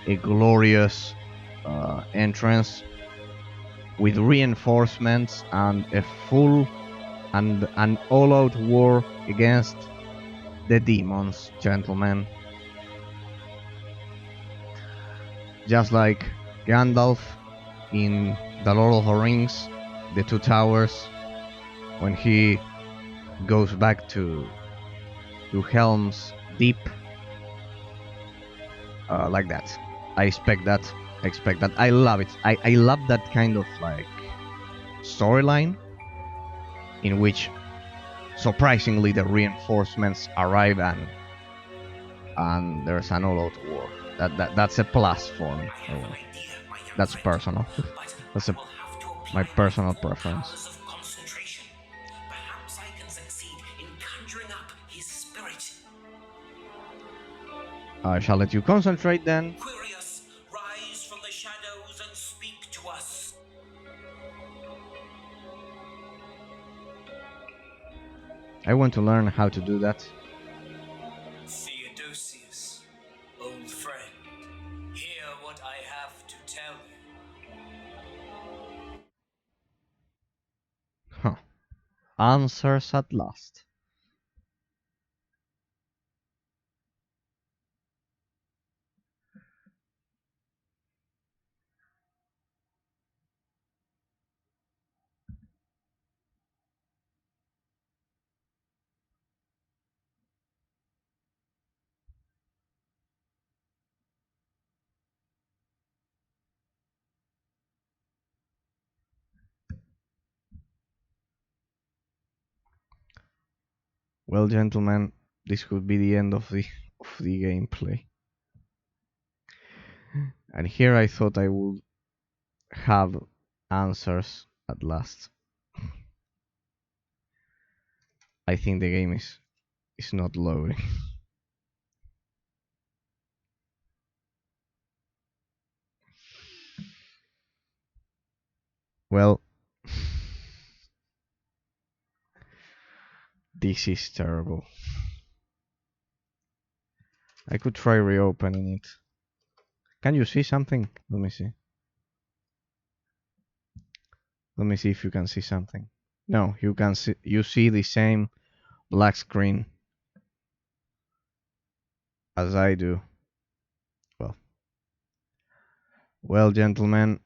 a glorious entrance with reinforcements and a full and an all-out war against the demons, gentlemen. Just like Gandalf in The Lord of the Rings, the Two Towers, when he goes back to to Helm's Deep, like that. I expect that. I love it. I love that kind of like storyline in which surprisingly the reinforcements arrive and there's an all-out war. That's a plus for me. I have an idea, my young That's friend. personal. But That's I will have to my apply personal my preference. powers of concentration. Perhaps I can succeed in conjuring up his spirit. I shall let you concentrate then. Quirius, rise from the shadows and speak to us. I want to learn how to do that. Theodosius, old friend, hear what I have to tell you. Huh. Answers at last. Well, gentlemen, this could be the end of the gameplay. And here I thought I would have answers at last. I think the game is not loading. Well, this is terrible. I could try reopening it. Can you see something? Let me see. Let me see if you can see something. No, you can see. You see the same black screen as I do. Well, gentlemen,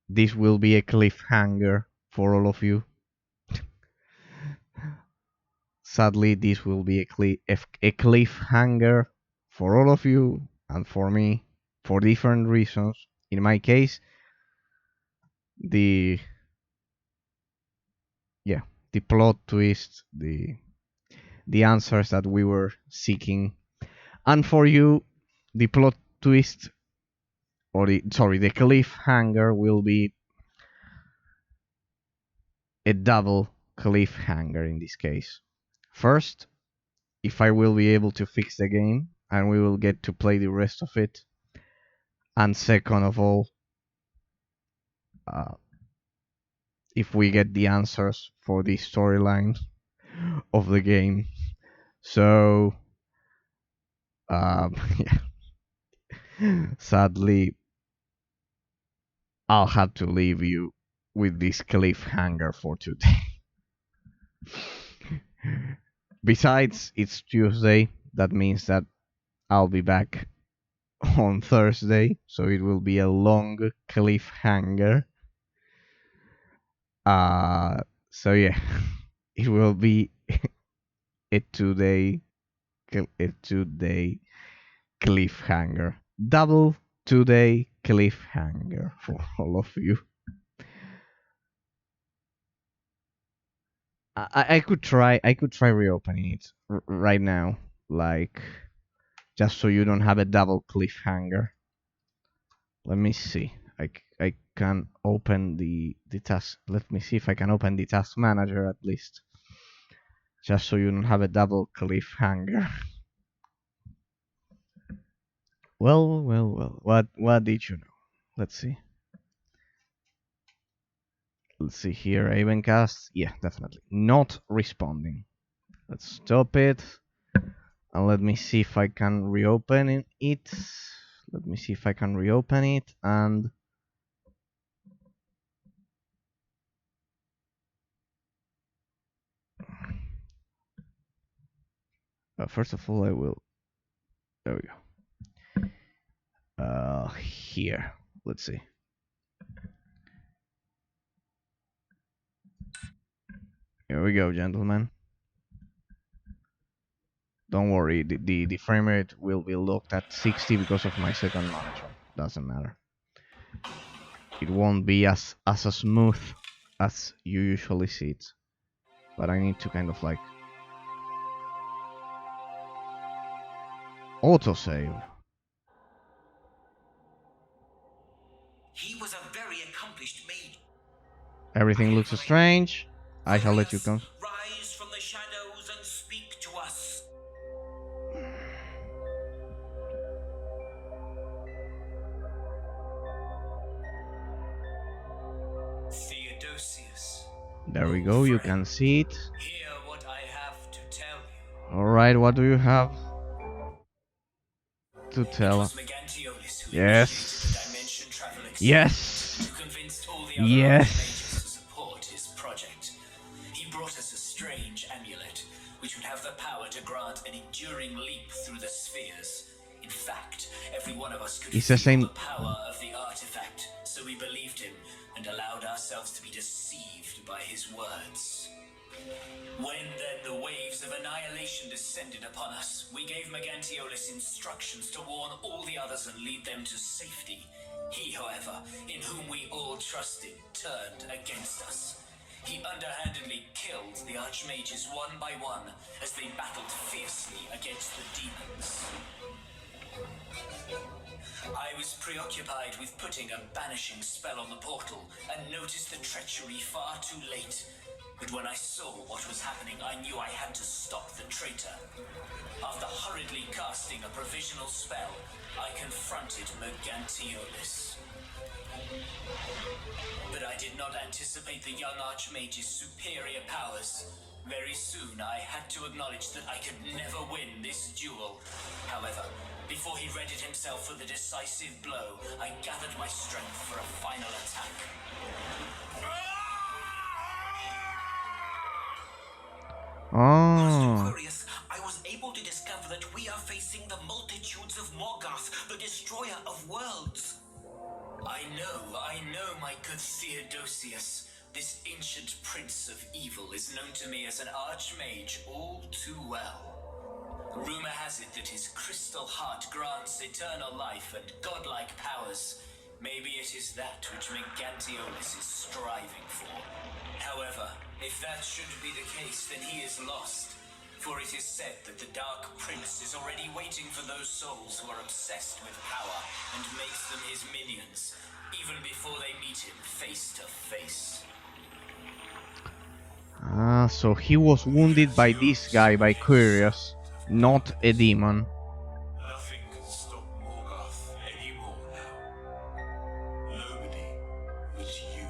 this will be a cliffhanger for all of you. Sadly, this will be a cliffhanger for all of you and for me for different reasons. In my case, the plot twist, the answers that we were seeking, and for you, the plot twist or the cliffhanger will be a double cliffhanger in this case. First, if I will be able to fix the game and we will get to play the rest of it. And second of all, if we get the answers for the storyline of the game. So, sadly, I'll have to leave you with this cliffhanger for today. Besides, it's Tuesday. That means that I'll be back on Thursday, so it will be a long cliffhanger. So yeah, it will be a two-day cliffhanger, double 2-day cliffhanger for all of you. I could try reopening it right now, like just so you don't have a double cliffhanger. Let me see. I can open the task. Let me see if I can open the task manager at least, just so you don't have a double cliffhanger. Well. What did you know? Let's see. Let's see here. Avencast. Yeah, definitely not responding. Let's stop it. And let me see if I can reopen it. Let me see if I can reopen it. And first of all, I will. There we go. Here. Let's see. Here we go, gentlemen. Don't worry, the frame rate will be locked at 60 because of my second monitor. Doesn't matter. It won't be as smooth as you usually see it. But I need to kind of like autosave. He was a very accomplished mage. Everything looks strange. I shall let you come. Rise from the shadows and speak to us. Theodosius. There we go, you can see it. Hear what I have to tell you. Alright, what do you have to tell us? Yes. Yes. Who convinced all the other Yes. mages to support his project. He brought us a strange amulet, which would have the power to grant an enduring leap through the spheres. In fact, every one of us could It's feel the same. the power of the artifact, so we believed him and allowed ourselves to be deceived by his words. When then the waves of annihilation descended upon us, we gave Megantiolis instructions to warn all the others and lead them to safety. He, however, in whom we all trusted, turned against us. He underhandedly killed the archmages one by one as they battled fiercely against the demons. I was preoccupied with putting a banishing spell on the portal and noticed the treachery far too late. But when I saw what was happening, I knew I had to stop the traitor. After hurriedly casting a provisional spell, I confronted Megantiolis. But I did not anticipate the young archmage's superior powers. Very soon, I had to acknowledge that I could never win this duel. However, before he readied himself for the decisive blow, I gathered my strength for a final attack. Oh. Curious, I was able to discover that we are facing the multitudes of Morgoth, the destroyer of worlds. I know, my good Theodosius. This ancient prince of evil is known to me as an archmage all too well. Rumor has it that his crystal heart grants eternal life and godlike powers. Maybe it is that which Megantiolis is striving for. However, if that should be the case, then he is lost. For it is said that the Dark Prince is already waiting for those souls who are obsessed with power and makes them his minions, even before they meet him face to face. Ah, so he was wounded by this guy, by Curious, not a demon. Nothing can stop Morgoth anymore now. Nobody but you,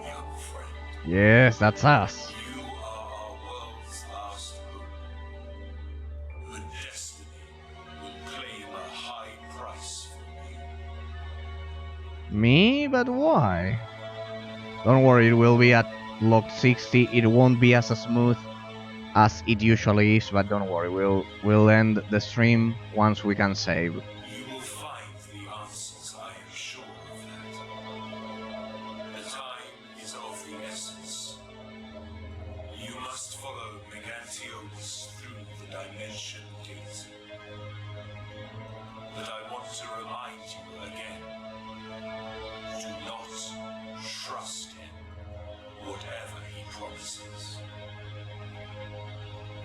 young friend. Yes, that's us. You are our world's last hope. But destiny will claim a high price from you. Me? But why? Don't worry, it will be at locked 60. It won't be as smooth as it usually is, but don't worry, we'll end the stream once we can save. You will find the answers, I am sure of that. The time is of the essence. You must follow Megantiolis through the Dimension Gate. But I want to remind you again, do not trust him, whatever he promises.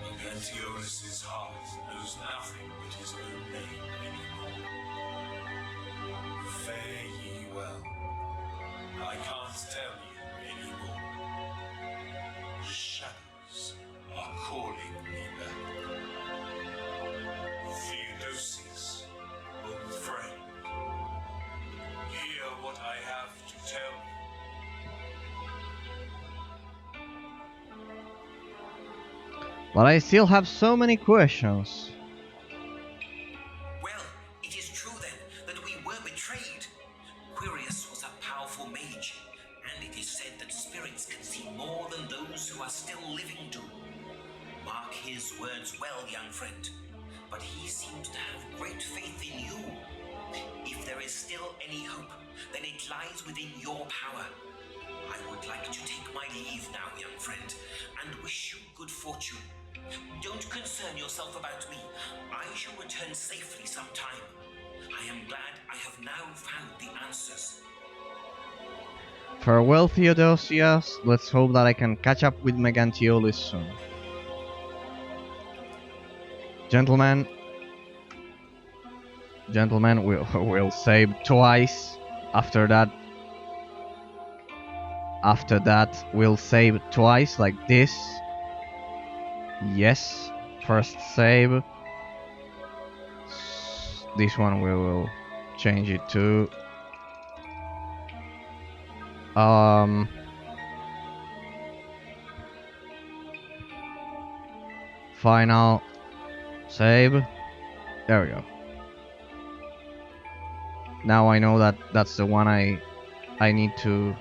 Megantiolis' heart knows nothing but his own name anymore. Fare ye well. I can't tell you anymore. Shadows are calling me back. Theodosius, old friend, hear what I have to tell you. But I still have so many questions. Well, it is true then that we were betrayed. Quirius was a powerful mage, and it is said that spirits can see more than those who are still living do. Mark his words well, young friend, but he seems to have great faith in you. If there is still any hope, then it lies within your power. I would like to take my leave now, young friend, and wish you good fortune. Don't concern yourself about me. I shall return safely sometime. I am glad I have now found the answers. Farewell, Theodosius. Let's hope that I can catch up with Megantiolis soon. Gentlemen, we'll save twice. After that, we'll save twice like this. Yes, first save. This one we will change it to final save. There we go. Now I know that that's the one I need to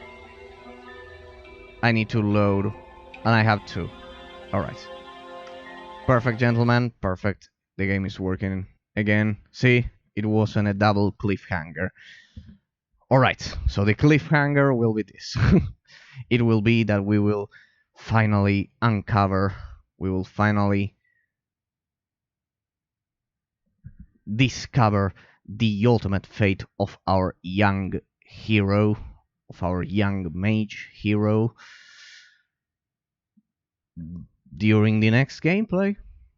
load, and I have two. All right. Perfect, gentlemen. Perfect. The game is working again. See, it wasn't a double cliffhanger. All right. So the cliffhanger will be this. It will be that we will finally uncover. We will finally discover the ultimate fate of our young hero, of our young mage hero, during the next gameplay.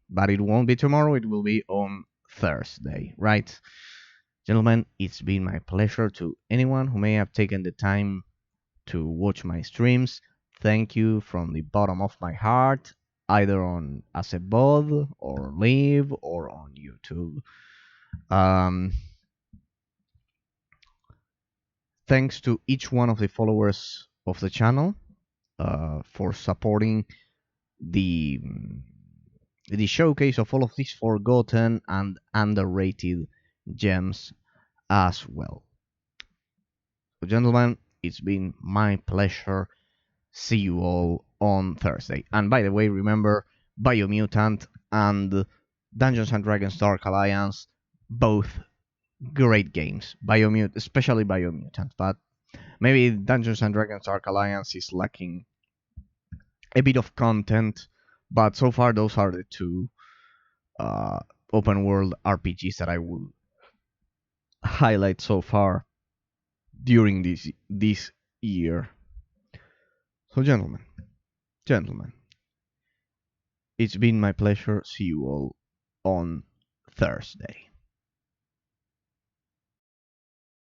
But it won't be tomorrow, it will be on Thursday, right? Gentlemen, it's been my pleasure. To anyone who may have taken the time to watch my streams, thank you from the bottom of my heart, either on as a VOD or live or on YouTube. Thanks to each one of the followers of the channel for supporting the showcase of all of these forgotten and underrated gems as well. So, gentlemen, it's been my pleasure. See you all on Thursday. And by the way, remember Biomutant and Dungeons and Dragons Dark Alliance, both great games. Especially Biomutant, but maybe Dungeons and Dragons Dark Alliance is lacking a bit of content, but so far those are the two open world RPGs that I will highlight so far during this year. So gentlemen, it's been my pleasure. See you all on Thursday.